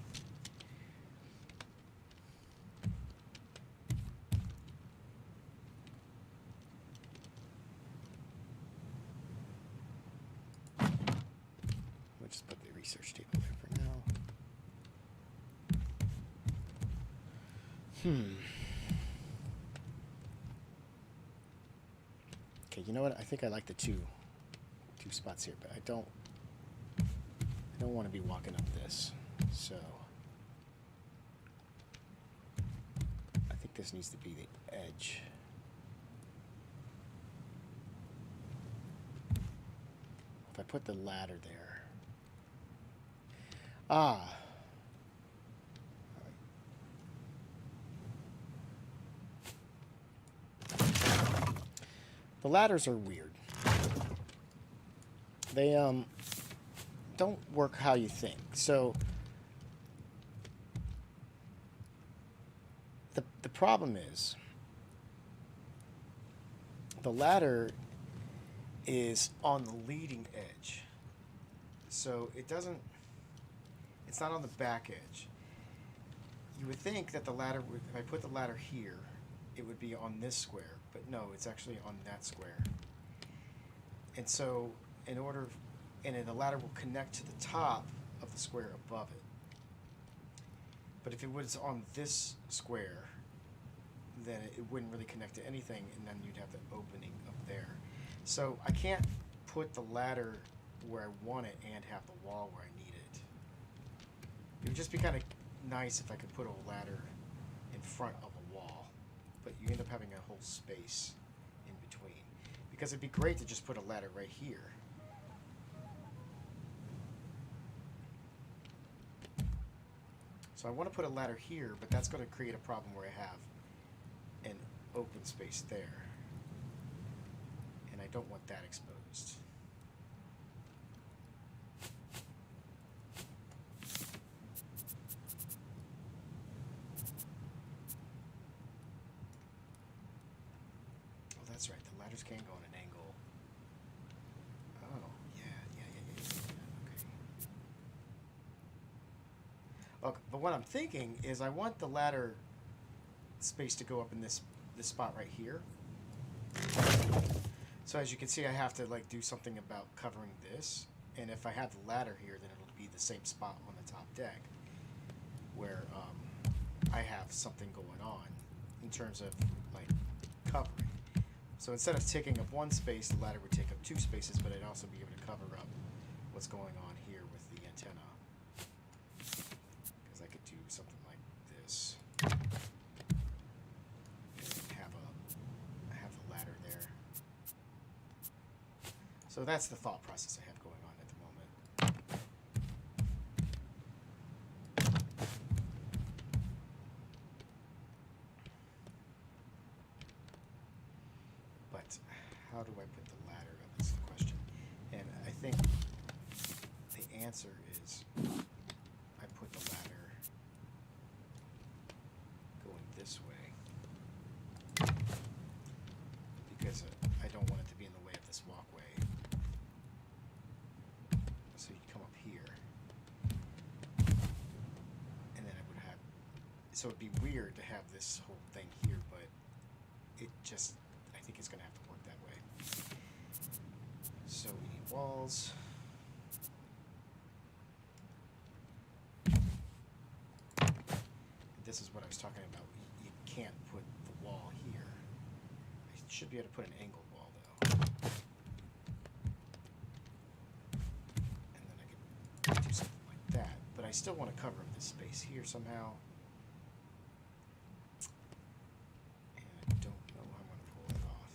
We'll just put the research table there for now. Okay, you know what? I think I like the two spots here, but I don't want to be walking up this. So focus needs to be the edge. If I put the ladder there. Ah. The ladders are weird. They don't work how you think. So the problem is the ladder is on the leading edge. So it's not on the back edge. You would think that the ladder would, if I put the ladder here, it would be on this square, but no, it's actually on that square. And so and then the ladder will connect to the top of the square above it. But if it was on this square, then it wouldn't really connect to anything, and then you'd have the opening up there. So I can't put the ladder where I want it and have the wall where I need it. It would just be kind of nice if I could put a ladder in front of a wall, but you end up having a whole space in between. Because it'd be great to just put a ladder right here. So I want to put a ladder here, but that's going to create a problem where I have an open space there. And I don't want that exposed. Oh, that's right. The ladders can go on an angle. Oh, yeah. Okay, but what I'm thinking is I want the ladder space to go up in this spot right here. So as you can see, I have to like do something about covering this. And if I have the ladder here, then it'll be the same spot on the top deck where I have something going on in terms of like covering. So instead of taking up one space, the ladder would take up two spaces, but I'd also be able to cover up what's going on here with the antenna. I could do something like this and have the ladder there. So that's the thought process I have going on at the moment. But how do I put the ladder up is the question. And I think the answer is I put the ladder this way because I don't want it to be in the way of this walkway. So you come up here and then I would have, so it'd be weird to have this whole thing here, but it just, I think it's gonna have to work that way. So we need walls. This is what I was talking about. You can't put the wall here. I should be able to put an angled wall though. And then I can do something like that. But I still want to cover up this space here somehow. And I don't know how I'm going to pull it off.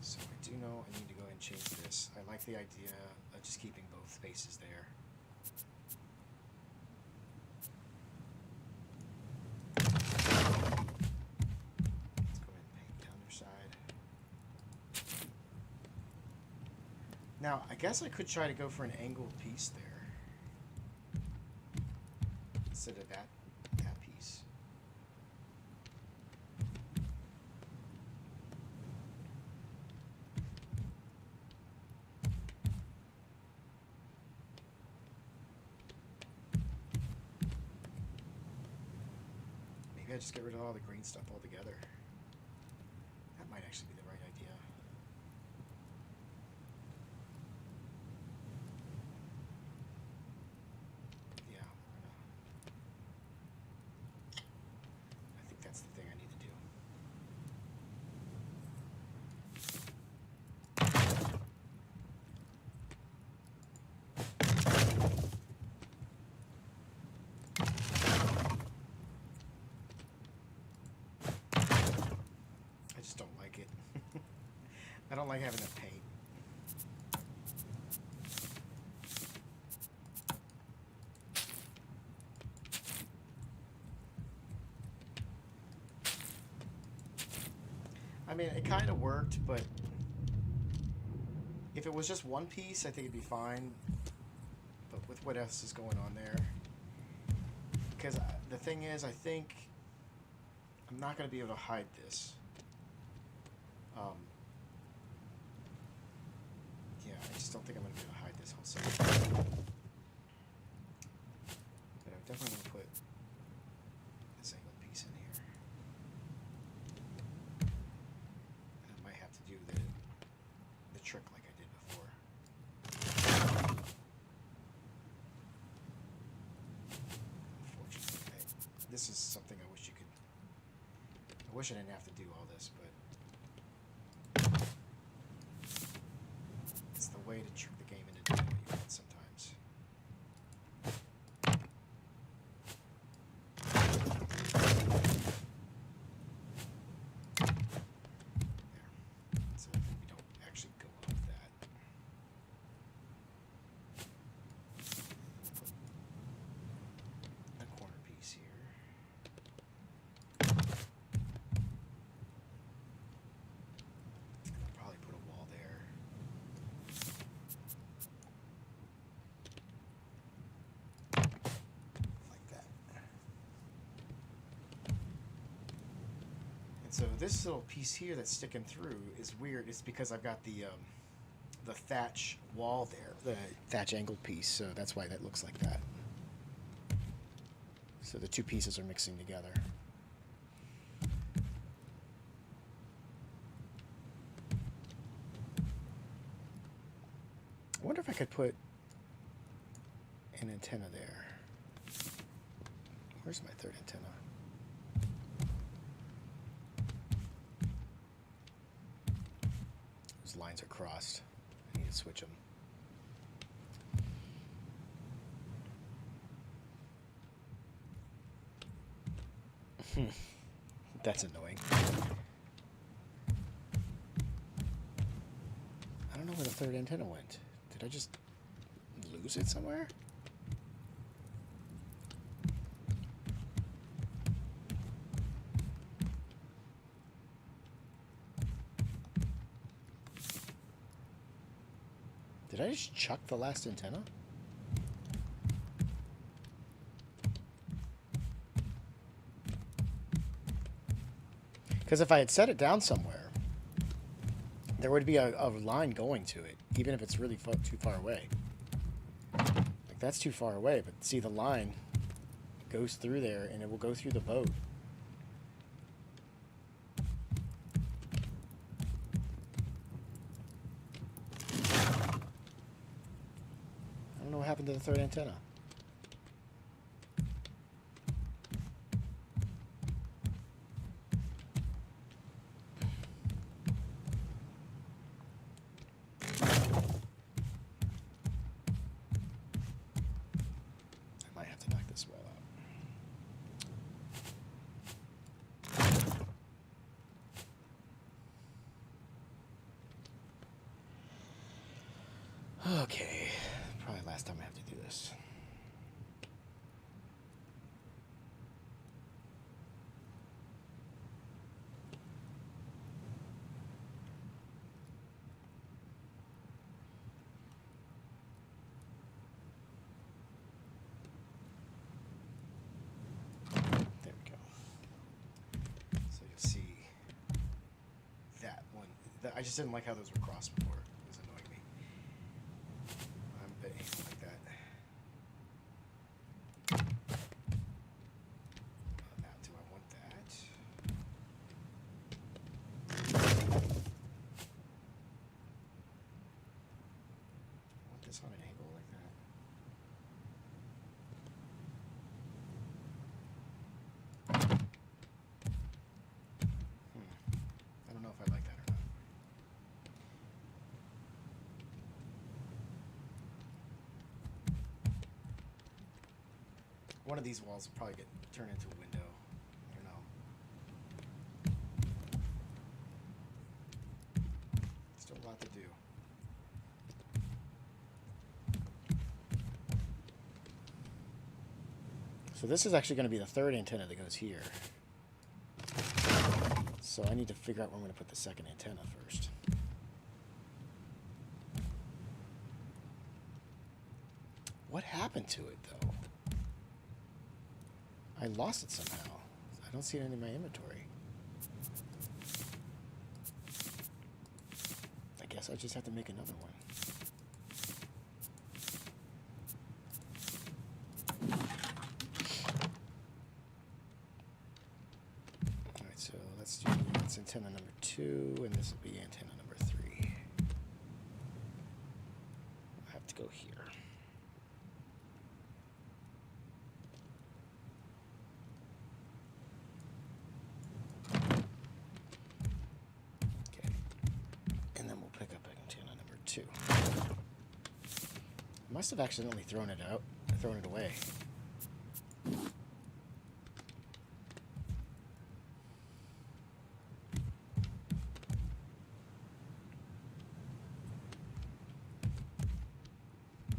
So I do know I need to go ahead and change this. I like the idea of just keeping both spaces there. Now, I guess I could try to go for an angled piece there instead of that piece. Maybe I just get rid of all the green stuff altogether. That might actually be the right idea. I don't like having to paint. I mean, it kind of worked, but if it was just one piece, I think it'd be fine. But with what else is going on there, because the thing is, I think I'm not going to be able to hide this. Yeah, I just don't think I'm going to be able to hide this whole section. But I'm definitely going to put this angled piece in here. And I might have to do the trick like I did before. Unfortunately, this is something I wish you could. I wish I didn't have to do all this, but it's the way to trick the game into doing what you want sometimes. There. So we don't actually go up that. Put a corner piece here. Probably put a wall there. Like that. And so this little piece here that's sticking through is weird. It's because I've got the thatch wall there, the thatch angled piece, so that's why that looks like that. So the two pieces are mixing together. I wonder if I could put an antenna there. Where's my third antenna? Those lines are crossed. I need to switch them. That's annoying. I don't know where the third antenna went. Did I just lose it somewhere? Did I just chuck the last antenna? Because if I had set it down somewhere, there would be a line going to it, even if it's really too far away. Like, that's too far away, but see, the line goes through there, and it will go through the boat. I don't know what happened to the third antenna. Okay, probably last time I have to do this. There we go. So you'll see that one. I just didn't like how those were crossed before. It was annoying me. I'm betting like that. Now, do I want that? I want this on an angle like that. I don't know if I like that or not. One of these walls will probably get turned into a window. I don't know. Still So this is actually going to be the third antenna that goes here. So I need to figure out where I'm going to put the second antenna first. What happened to it, though? I lost it somehow. I don't see it in my inventory. I guess I just have to make another one. Alright, so let's do that's antenna number 2, and this will be antenna number 3. I have to go here. I must have accidentally thrown it away.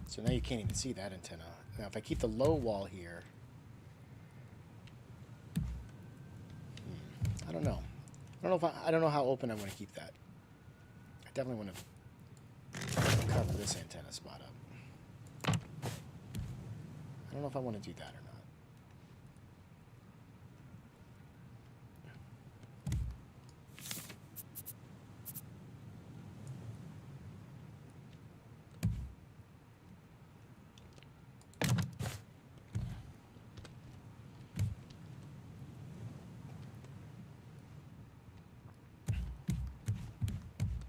So now you can't even see that antenna. Now if I keep the low wall here, I don't know. I don't know how open I want to keep that. I definitely want to cover this antenna spot up. I don't know if I want to do that or not.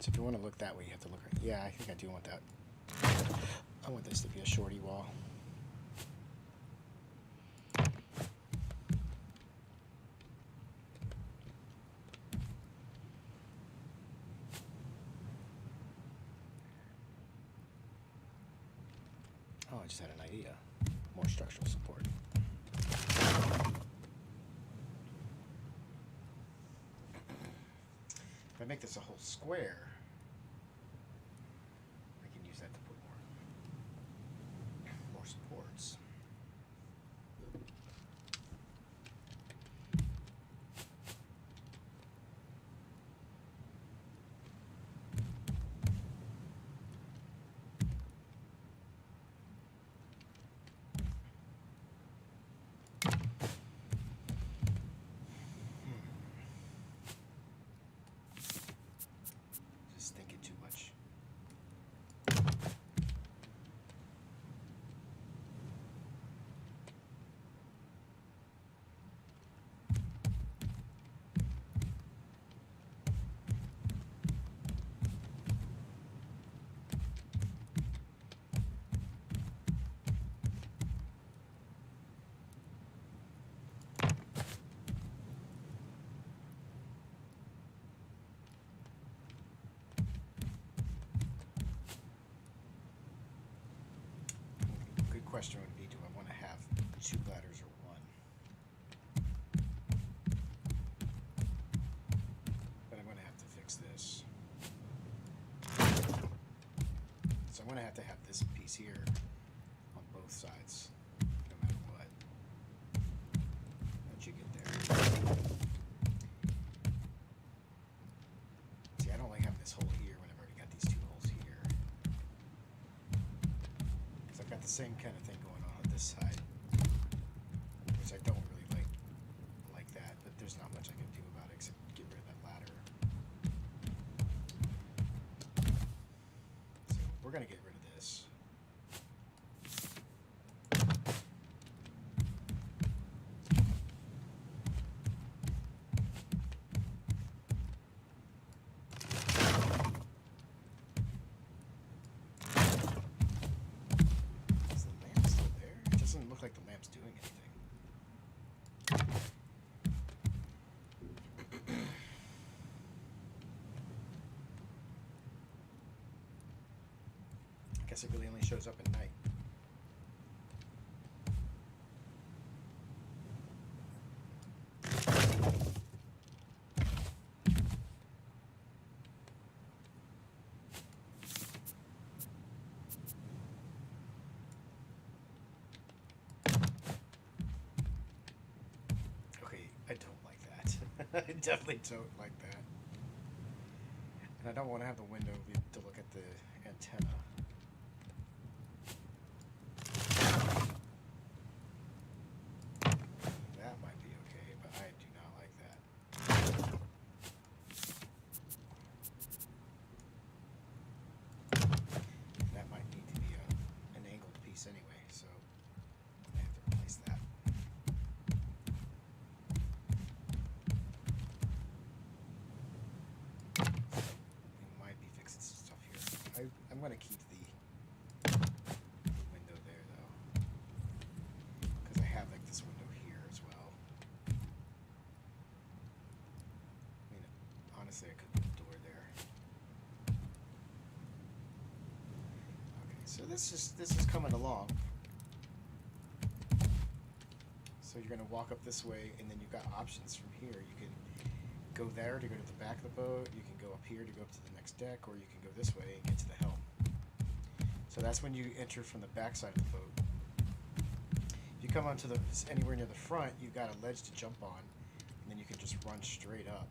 So if you want to look that way, you have to look right. Yeah, I think I do want that. I want this to be a shorty wall. Oh, I just had an idea. More structural support. If I make this a whole square, I can use that to put more supports. Question would be, do I want to have 2 ladders or 1? But I'm going to have to fix this. So I'm going to have this piece here on both sides, no matter what. Once you get there. See, I don't like having this hole here when I've already got these 2 holes here. Because I've got the same kind of thing going on this side, which I don't really like that, but there's not much I can do about it except get rid of that ladder. So we're going to get rid of this. Look like the lamp's doing anything. I guess it really only shows up at night. I definitely don't like that. And I don't want to have the window to look at the antenna. That might be okay, but I do not like that. That might need to be an angled piece anyway, so I have to replace that. We might be fixing some stuff here. I'm going to keep the window there, though, because I have like this window here as well. I mean, honestly, I could put a door there. Okay, so this is coming along. So you're going to walk up this way, and then you've got options from here. You can go there to go to the back of the boat. You can go up here to go up to the next deck, or you can go this way and get to the helm. So that's when you enter from the back side of the boat. If you come onto anywhere near the front, you've got a ledge to jump on, and then you can just run straight up.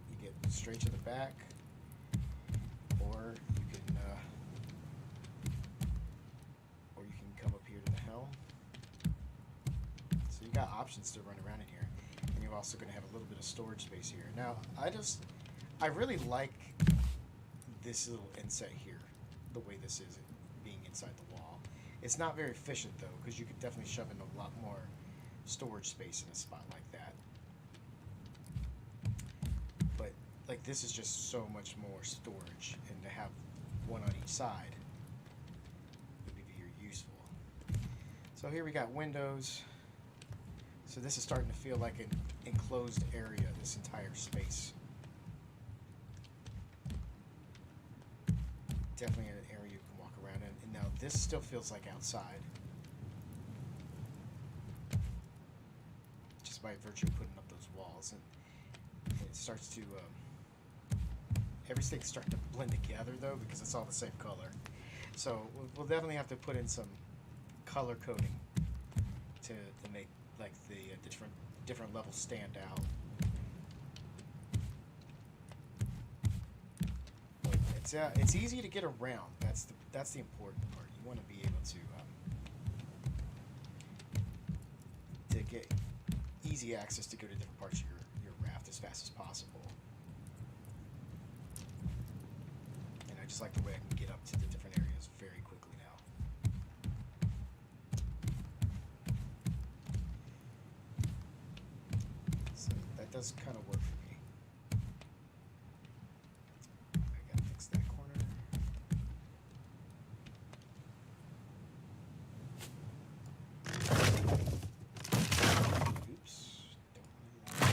You get straight to the back, or you can come up here to the helm. So you got options to run around in here, and you're also going to have a little bit of storage space here. Now, I really like this little inset here, the way this is, being inside the wall. It's not very efficient though, because you could definitely shove in a lot more storage space in a spot like that. But like this is just so much more storage, and to have one on each side would be very useful. So here we got windows. So this is starting to feel like an enclosed area, this entire space. Definitely an area you can walk around in. And now this still feels like outside. Just by virtue of putting up those walls. And it starts to, everything's starting to blend together though, because it's all the same color. So we'll definitely have to put in some color coding to make like the different levels stand out. It's easy to get around. That's the important part. You want to be able to get easy access to go to different parts of your raft as fast as possible. And I just like the way I can get up to the different areas very quickly now. So that does kind of work for me. I gotta fix that corner. Oops. Don't want that.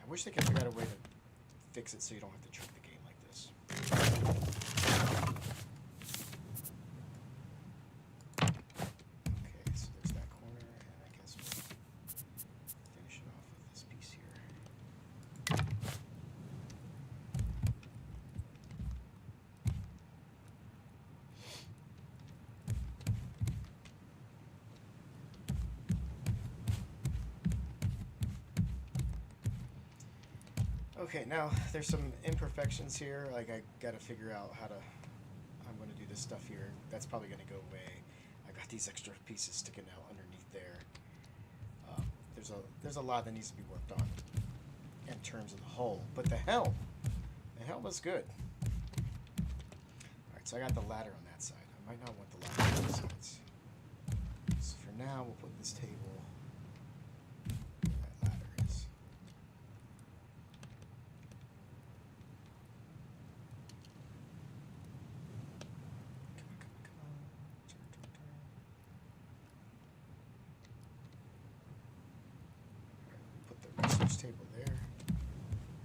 I wish they could figure out a way to fix it so you don't have to trick the game like this. Okay, so there's that corner, and I guess we'll finish it off with this piece here. Okay, now there's some imperfections here. Like I gotta figure out I'm gonna do this stuff here. That's probably gonna go away. I got these extra pieces sticking out underneath there. There's a lot that needs to be worked on in terms of the hull. But the helm is good. All right, so I got the ladder on that side. I might not want the ladder on these sides. So for now, we'll put this table where that ladder is. Come on. Turn. Put the research table there.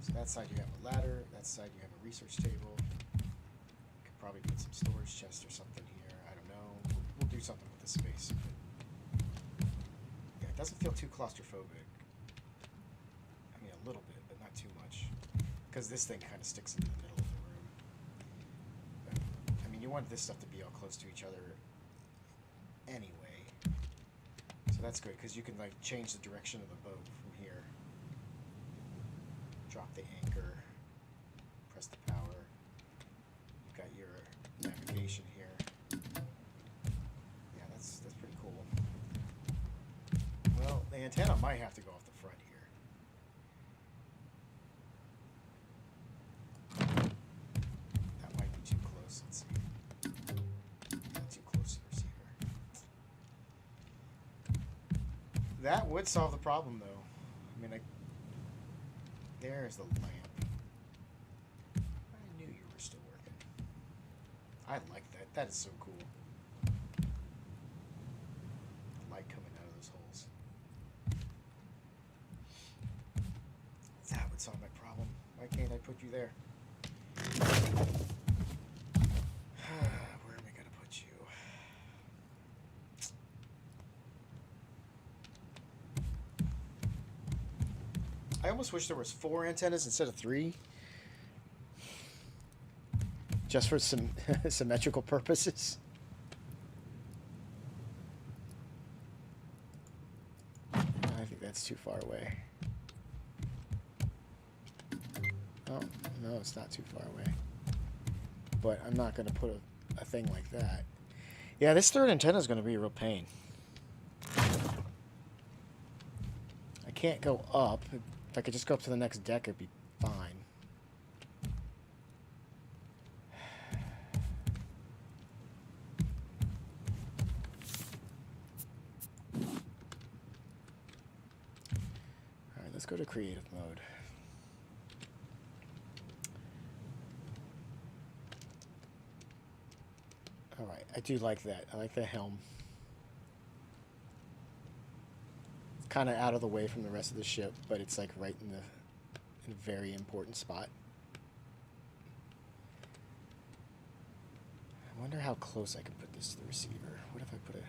So that side you have a ladder, that side you have a research table. Could probably put some storage chest or something here. I don't know. We'll do something with the space. But yeah, it doesn't feel too claustrophobic. a little bit, but not too much. Because this thing kind of sticks in the middle of the room. But, I mean, you want this stuff to be all close to each other anyway. So that's good, because you can like change the direction of the boat from here. Drop the anchor, press the power. You've got your navigation here. Yeah, that's pretty cool. Well, the antenna might have to go off the front here. That might be too close. Let's see. Not too close to the receiver. That would solve the problem, though. I mean, there's the lamp. I knew you were still working. I like that. That is so cool. Light coming out of those holes. That would solve my problem. Why can't I put you there? Where am I going to put you? I almost wish there was 4 antennas instead of 3. Just for some symmetrical purposes. I think that's too far away. Oh, no, it's not too far away. But I'm not going to put a thing like that. Yeah, this third antenna is going to be a real pain. I can't go up. If I could just go up to the next deck, it'd be fine. Alright, let's go to creative mode. Alright, I do like that. I like the helm. Kind of out of the way from the rest of the ship, but it's like right in a very important spot. I wonder how close I can put this to the receiver. What if I put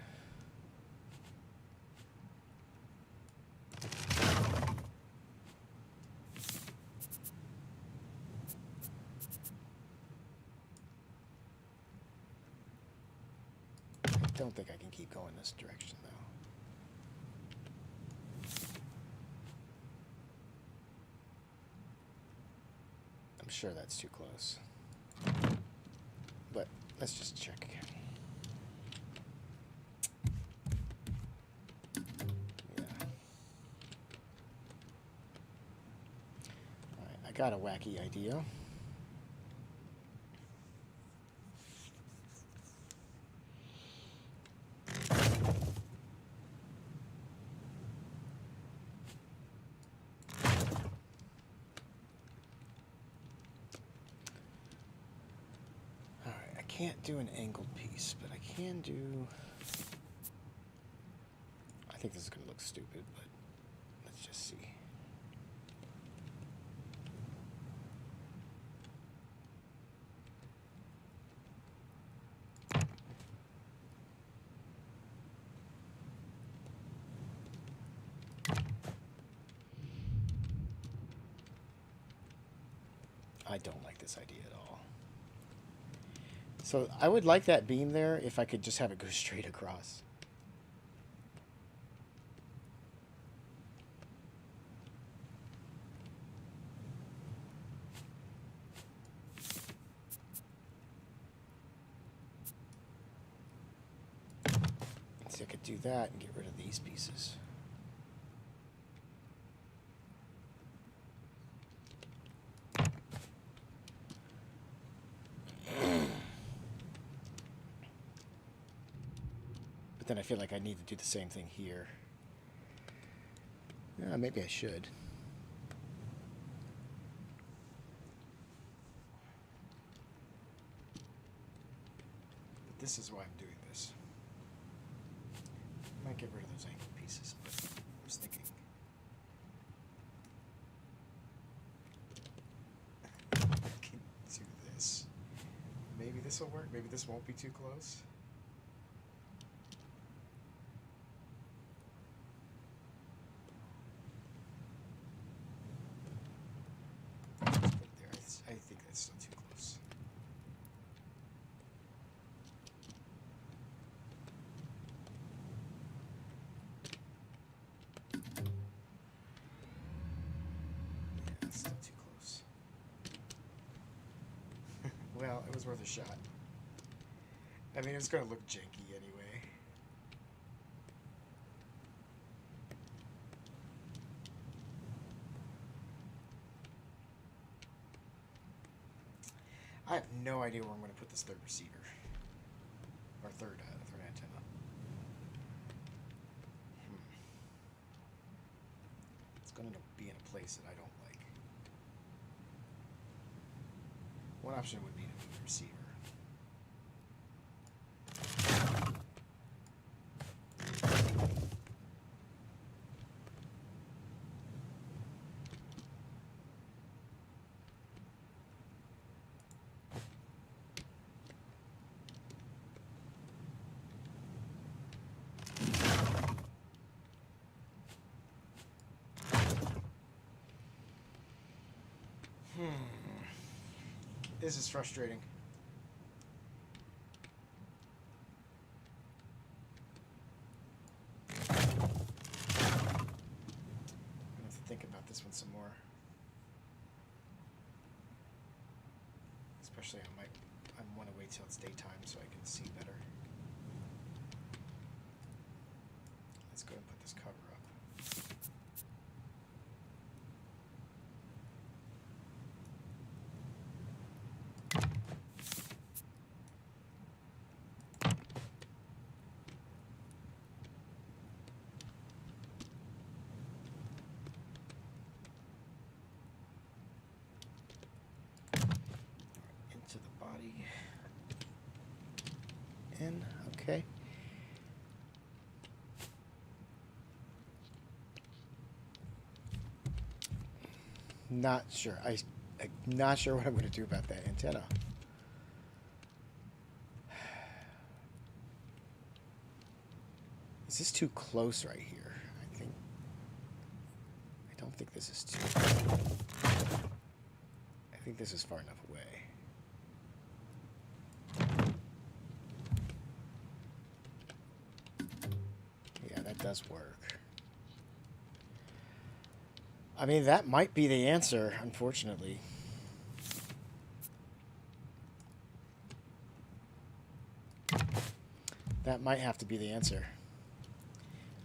I don't think I can keep going this direction though. I'm sure that's too close. But let's just check again. Yeah. Alright, I got a wacky idea. Can't do an angled piece, but I can do... I think this is going to look stupid, but let's just see. I don't like this idea at all. So I would like that beam there if I could just have it go straight across. So I could do that and get rid of these pieces. But then I feel like I need to do the same thing here. Yeah, maybe I should. But this is why I'm doing this. I might get rid of those angle pieces, but I was thinking. I can do this. Maybe this will work. Maybe this won't be too close. was worth a shot. I mean, it's going to look janky anyway. I have no idea where I'm going to put this third receiver. Or third antenna. It's going to be in a place that I don't like. One option would be to move the receiver. This is frustrating. I'm gonna have to think about this one some more. Especially I want to wait till it's daytime so I can see better. Let's go and put this cover up. Into the body. In, okay. Not sure. I'm not sure what I'm going to do about that antenna. Is this too close right here? I don't think this is too. I think this is far enough away. Yeah, that does work. I mean, that might be the answer, unfortunately. That might have to be the answer.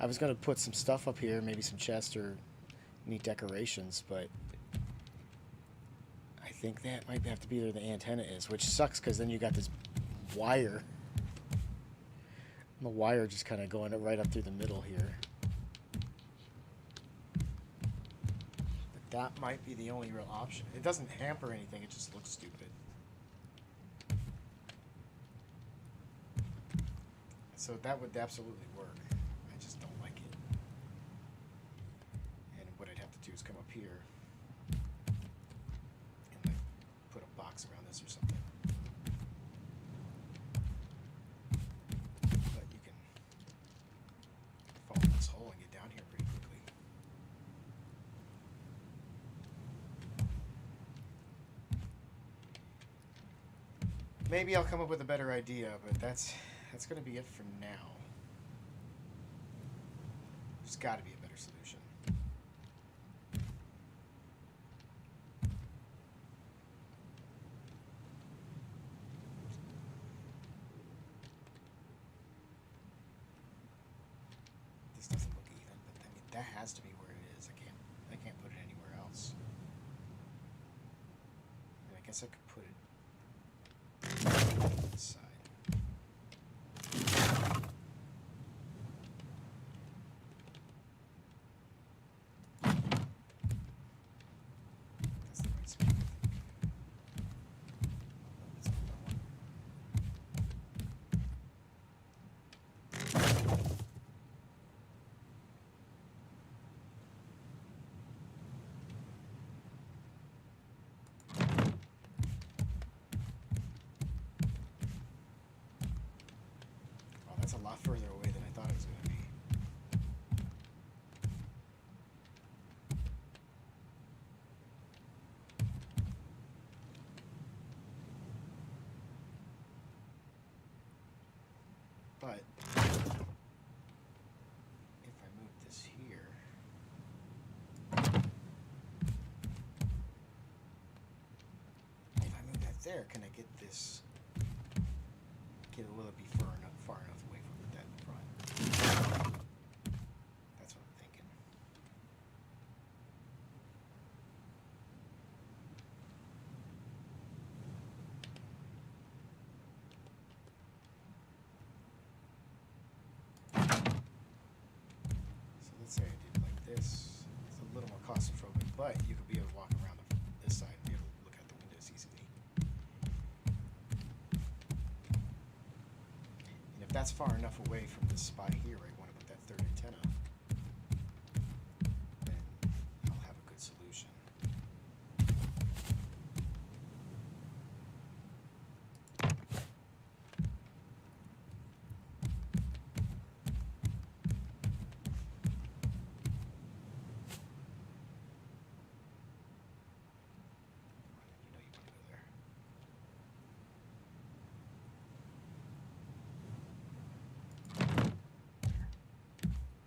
I was going to put some stuff up here, maybe some chests or neat decorations, but I think that might have to be where the antenna is, which sucks because then you got this wire. And the wire just kind of going right up through the middle here. But that might be the only real option. It doesn't hamper anything, it just looks stupid. So that would absolutely work. I just don't like it. And what I'd have to do is come up here and like put a box around this or something. But you can fall in this hole and get down here pretty quickly. Maybe I'll come up with a better idea, but that's going to be it for now. There's got to be a better solution. This doesn't look even, but I mean that has to be where it is. I can't put it anywhere else. I mean, I guess I could put it on this side. That's a lot further away than I thought it was going to be. But if I move this here, if I move that there, can I get this but you could be able to walk around this side and be able to look out the windows easily. And if that's far enough away from this spot here where I want to put that third antenna, then I'll have a good solution.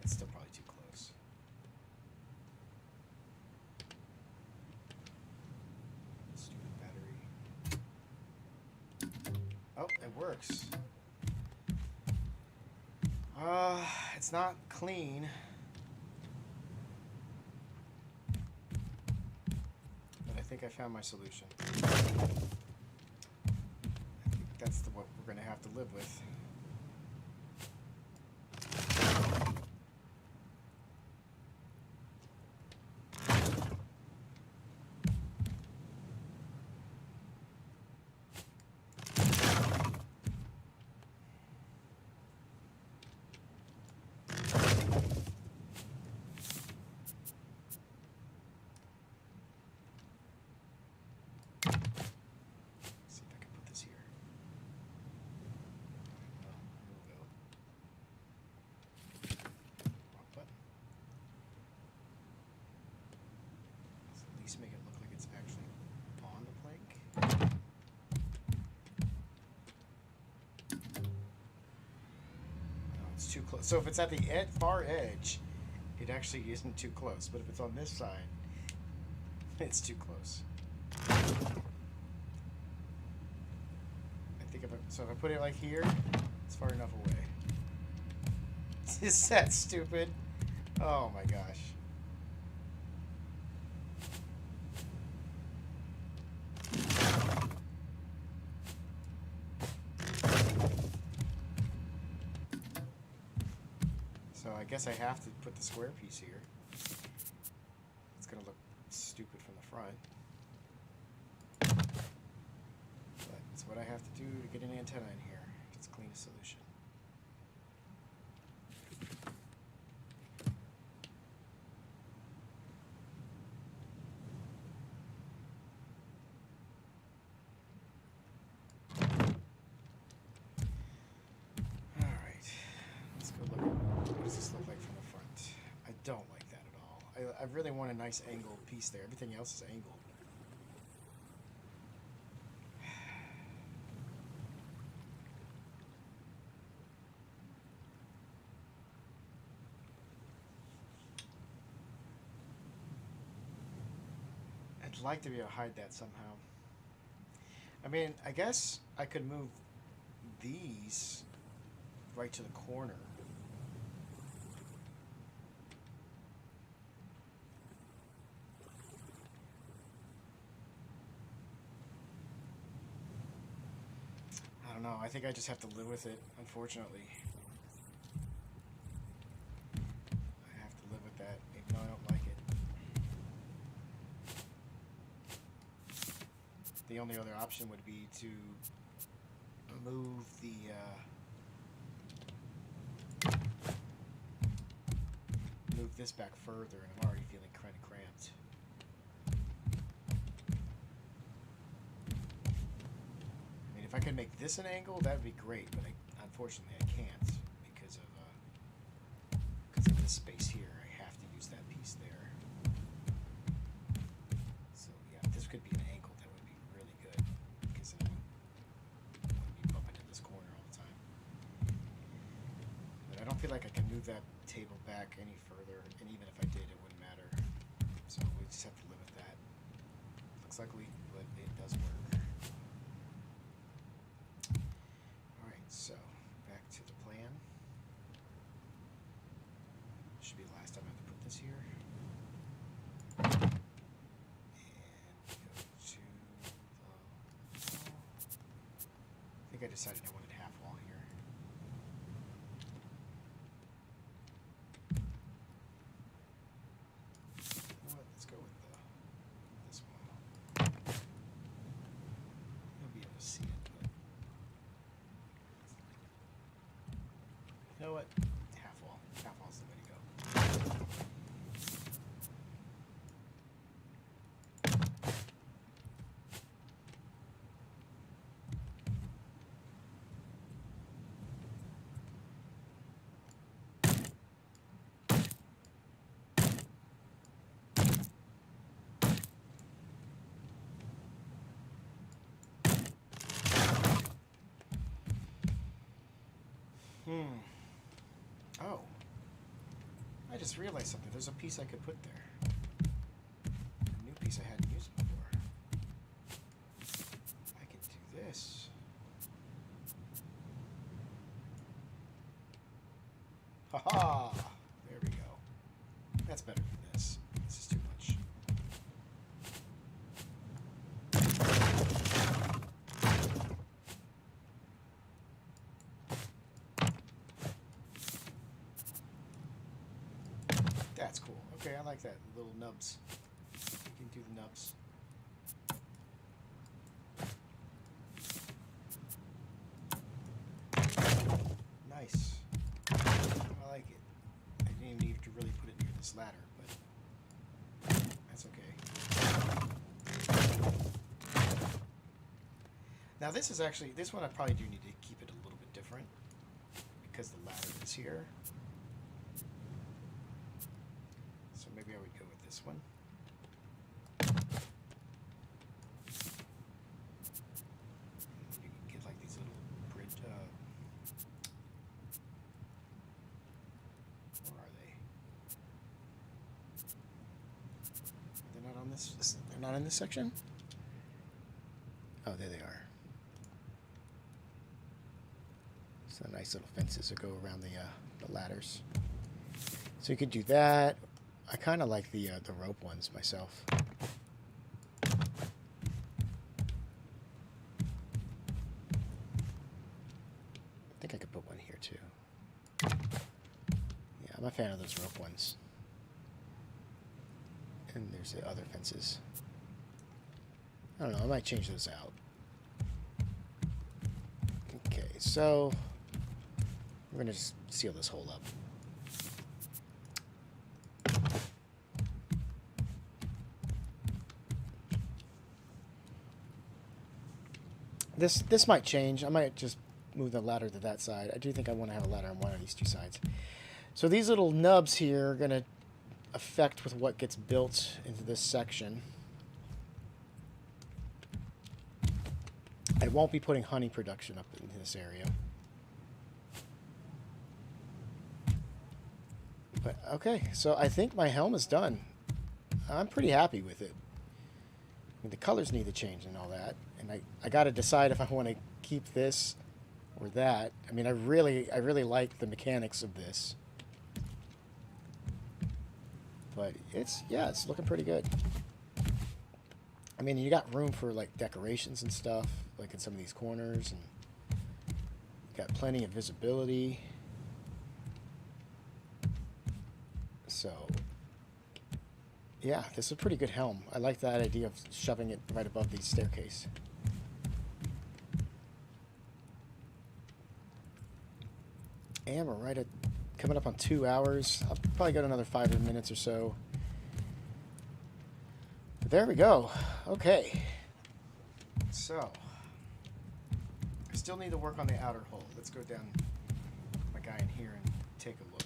It's still probably too close. Stupid battery. Oh, it works. It's not clean. But I think I found my solution. I think that's what we're going to have to live with. Make it look like it's actually on the plank. No, it's too close. So if it's at the far edge, it actually isn't too close. But if it's on this side, it's too close. I think so if I put it like here, it's far enough away. Is that stupid? Oh my gosh. So I guess I have to put the square piece here. It's going to look stupid from the front. But it's what I have to do to get an antenna in here. It's the cleanest solution. Don't like that at all. I really want a nice angled piece there. Everything else is angled. I'd like to be able to hide that somehow. I mean, I guess I could move these right to the corner. I don't know. I think I just have to live with it, unfortunately. I have to live with that, even though I don't like it. The only other option would be to move move this back further, and I'm already feeling kind of cramped. If I could make this an angle, that would be great, but unfortunately I can't because of this space here. I have to use that piece there. So yeah, this could be an angle that would be really good because then I wouldn't be bumping into this corner all the time. But I don't feel like I can move that table back any further, and even if I did, it wouldn't matter. So we just have to live with that. Looks like it does work. So, back to the plan. Should be the last time I have to put this here. And go to the wall. I think I decided I wanted half wall here. Let's go with the what? Half wall. Half wall's the way to go. Oh. I just realized something. There's a piece I could put there. A new piece I hadn't used before. I can do this. Haha! There we go. That's better than this. This is too much. That's cool. Okay, I like that. Little nubs. You can do the nubs. Nice. I like it. I didn't even need to really put it near this ladder, but that's okay. Now this is actually, this one I probably do need to keep it a little bit different because the ladder is here. So maybe I would go with this one. You can get like these little bridge, where are they? They're not on this, they're not in this section? Oh, there they are. So nice little fences that go around the ladders. So you could do that. I kind of like the rope ones myself. I think I could put one here too. Yeah, I'm a fan of those rope ones. And there's the other fences. I don't know, I might change those out. Okay, so we're gonna just seal this hole up. This might change. I might just move the ladder to that side. I do think I want to have a ladder on one of these two sides. So these little nubs here are going to affect with what gets built into this section. I won't be putting honey production up in this area. But okay, so I think my helm is done. I'm pretty happy with it. I mean, the colors need to change and all that. And I got to decide if I want to keep this or that. I mean, I really like the mechanics of this. But it's looking pretty good. I mean, you got room for like decorations and stuff, like in some of these corners, and you got plenty of visibility. So, yeah, this is a pretty good helm. I like that idea of shoving it right above the staircase. And we're right at coming up on 2 hours. I'll probably go another 5 minutes or so. But there we go. Okay. So, I still need to work on the outer hull. Let's go down my guy in here and take a look.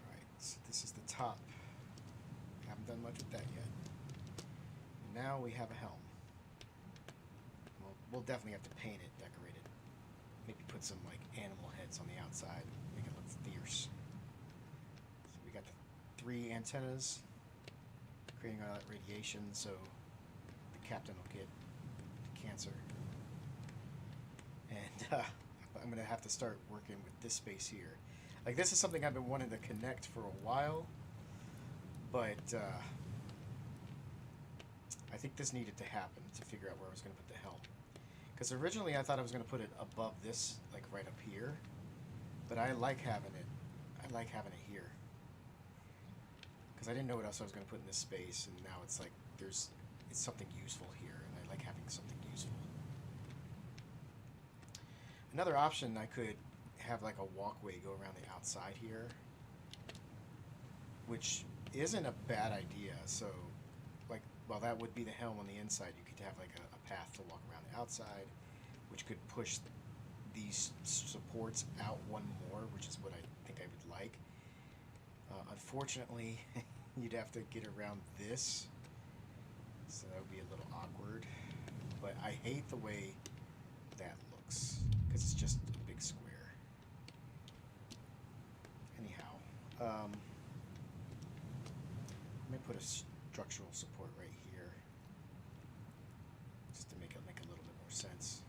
Alright, so this is the top. Haven't done much with that yet. And now we have a helm. We'll definitely have to paint it, decorate it. Maybe put some like animal heads on the outside, make it look fierce. So we got the 3 antennas, creating all that radiation so the captain will get cancer. And I'm gonna have to start working with this space here. Like, this is something I've been wanting to connect for a while, but I think this needed to happen to figure out where I was gonna put the helm. Because originally I thought I was going to put it above this, like right up here, but I like having it. I like having it here because I didn't know what else I was going to put in this space, and now it's like it's something useful here, and I like having something useful. Another option, I could have like a walkway go around the outside here, which isn't a bad idea. So, like, while that would be the helm on the inside, you could have like a path to walk around the outside, which could push these supports out one more, which is what I think I would like. Unfortunately, you'd have to get around this, so that would be a little awkward. But I hate the way that looks, because it's just a big square. Anyhow, let me put a structural support right here, just to make it make a little bit more sense.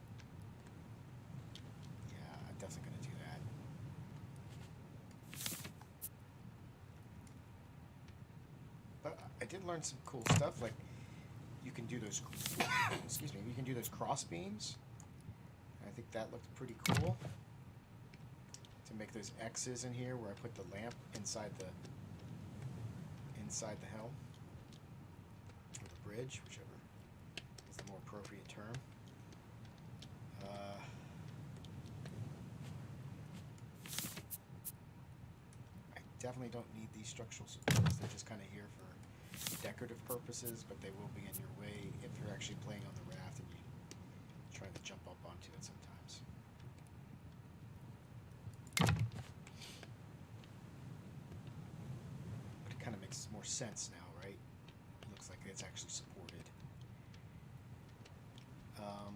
Yeah, I'm definitely going to do that. But I did learn some cool stuff, like you can do those, excuse me, you can do those cross beams. I think that looked pretty cool. To make those X's in here where I put the lamp inside the helm, or the bridge, whichever is the more appropriate term. I definitely don't need these structural supports. They're just kind of here for decorative purposes, but they will be in your way if you're actually playing on the raft and you're trying to jump up onto it sometimes. But it kind of makes more sense now, right? It looks like it's actually supported. Oh,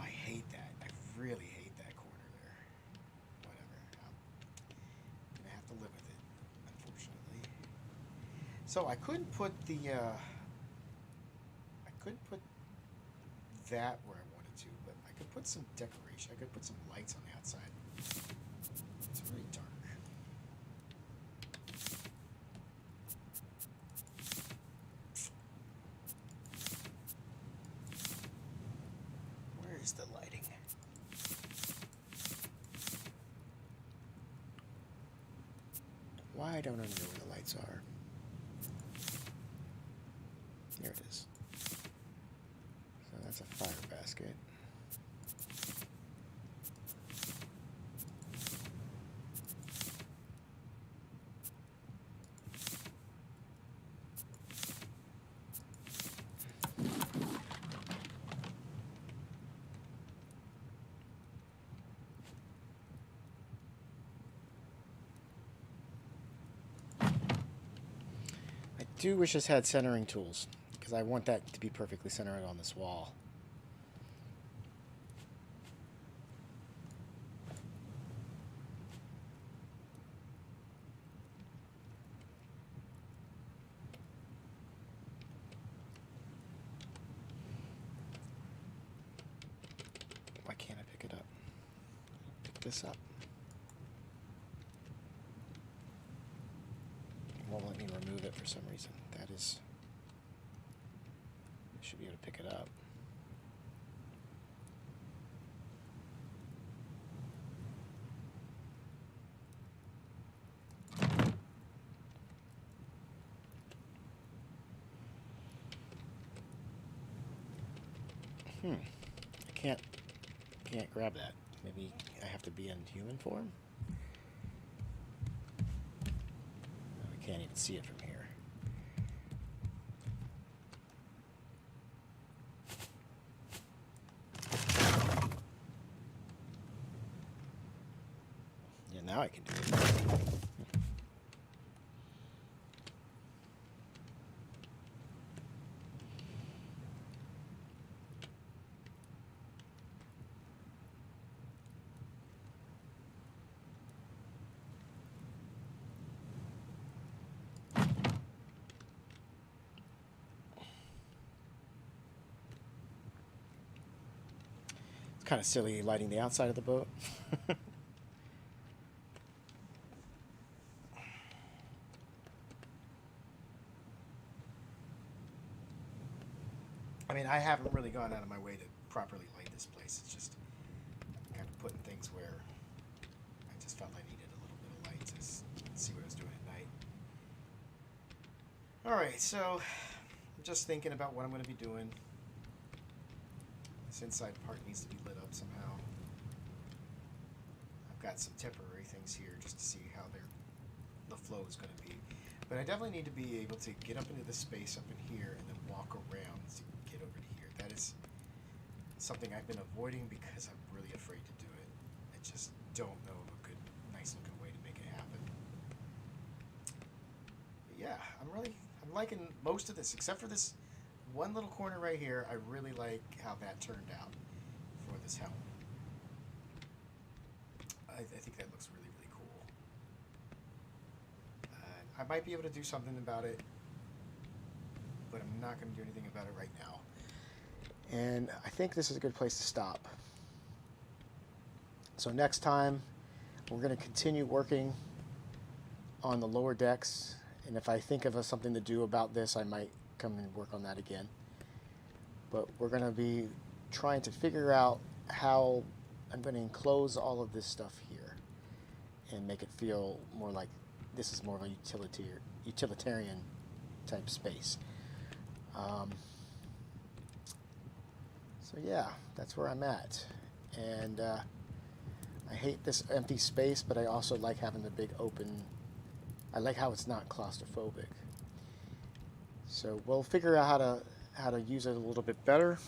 I hate that. I really hate that corner there. Whatever. I'm gonna have to live with it, unfortunately. So I couldn't put the that where I wanted to, but I could put some decoration. I could put some lights on the outside. It's really dark. Where is the lighting? Why don't I know where the lights are? There it is. So that's a fire basket. I do wish this had centering tools, because I want that to be perfectly centered on this wall. Why can't I pick it up? Pick this up. It won't let me remove it for some reason. That is... I should be able to pick it up. I can't grab that. Maybe I have to be in human form? I can't even see it from here. Yeah, now I can do it. It's kind of silly lighting the outside of the boat. I mean, I haven't really gone out of my way to properly light this place. It's just kind of putting things where I just felt I needed a little bit of light to see what I was doing at night. Alright, so I'm just thinking about what I'm going to be doing. This inside part needs to be lit up somehow. I've got some temporary things here just to see how the flow is going to be. But I definitely need to be able to get up into the space up in here and then walk around to get over to here. That is something I've been avoiding because I'm really afraid to do it. I just don't know of a good, nice looking way to make it happen. But yeah, I'm liking most of this, except for this one little corner right here. I really like how that turned out for this helm. I think that looks really, really cool. I might be able to do something about it, but I'm not going to do anything about it right now. And I think this is a good place to stop. So next time, we're going to continue working on the lower decks. And if I think of something to do about this, I might come and work on that again. But we're going to be trying to figure out how I'm going to enclose all of this stuff here and make it feel more like this is more of a utilitarian type space. So yeah, that's where I'm at. And I hate this empty space, but I also like having the big open. I like how it's not claustrophobic. So we'll figure out how to use it a little bit better.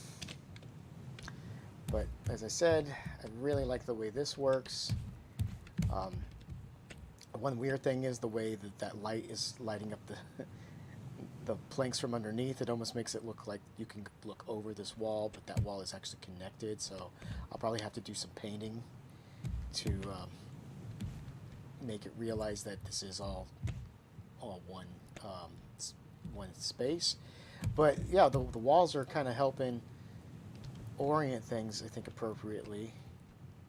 But as I said, I really like the way this works. One weird thing is the way that light is lighting up the planks from underneath. It almost makes it look like you can look over this wall, but that wall is actually connected. So I'll probably have to do some painting to make it realize that this is all one space. But yeah, the walls are kind of helping orient things, I think, appropriately,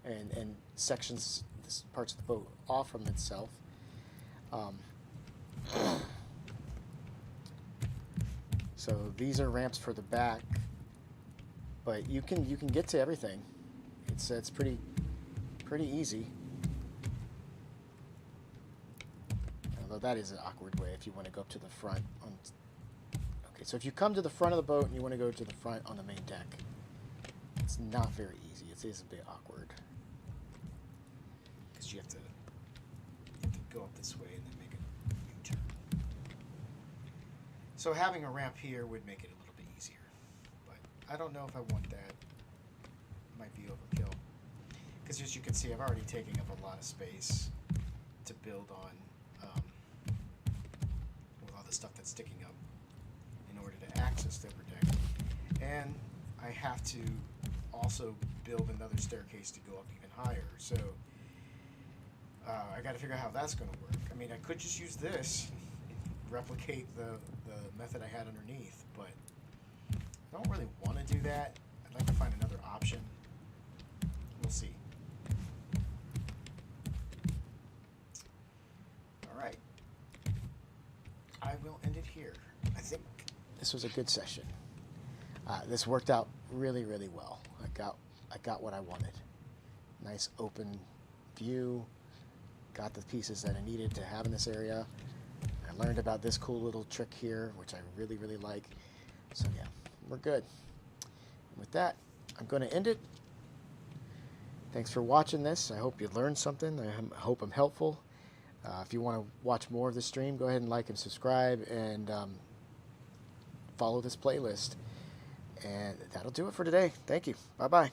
and sections, parts of the boat off from itself. So these are ramps for the back, but you can get to everything. It's pretty easy. Although that is an awkward way if you want to go up to the front. Okay, so if you come to the front of the boat and you want to go to the front on the main deck, it's not very easy. It is a bit awkward because you have to go up this way and then make a U-turn. So having a ramp here would make it a little bit easier, but I don't know if I want that. It might be overkill because, as you can see, I've already taken up a lot of space to build on with all the stuff that's sticking up in order to access the upper deck, and I have to also build another staircase to go up even higher. So I got to figure out how that's going to work. I mean, I could just use this, replicate the method I had underneath, but I don't really want to do that. I'd like to find another option. We'll see. All right. I will end it here. I think this was a good session. This worked out really, really well. I got what I wanted. Nice open view. Got the pieces that I needed to have in this area. I learned about this cool little trick here, which I really, really like. So yeah, we're good. And with that, I'm going to end it. Thanks for watching this. I hope you learned something. I hope I'm helpful. If you want to watch more of the stream, go ahead and like and subscribe and follow this playlist. And that'll do it for today. Thank you. Bye-bye.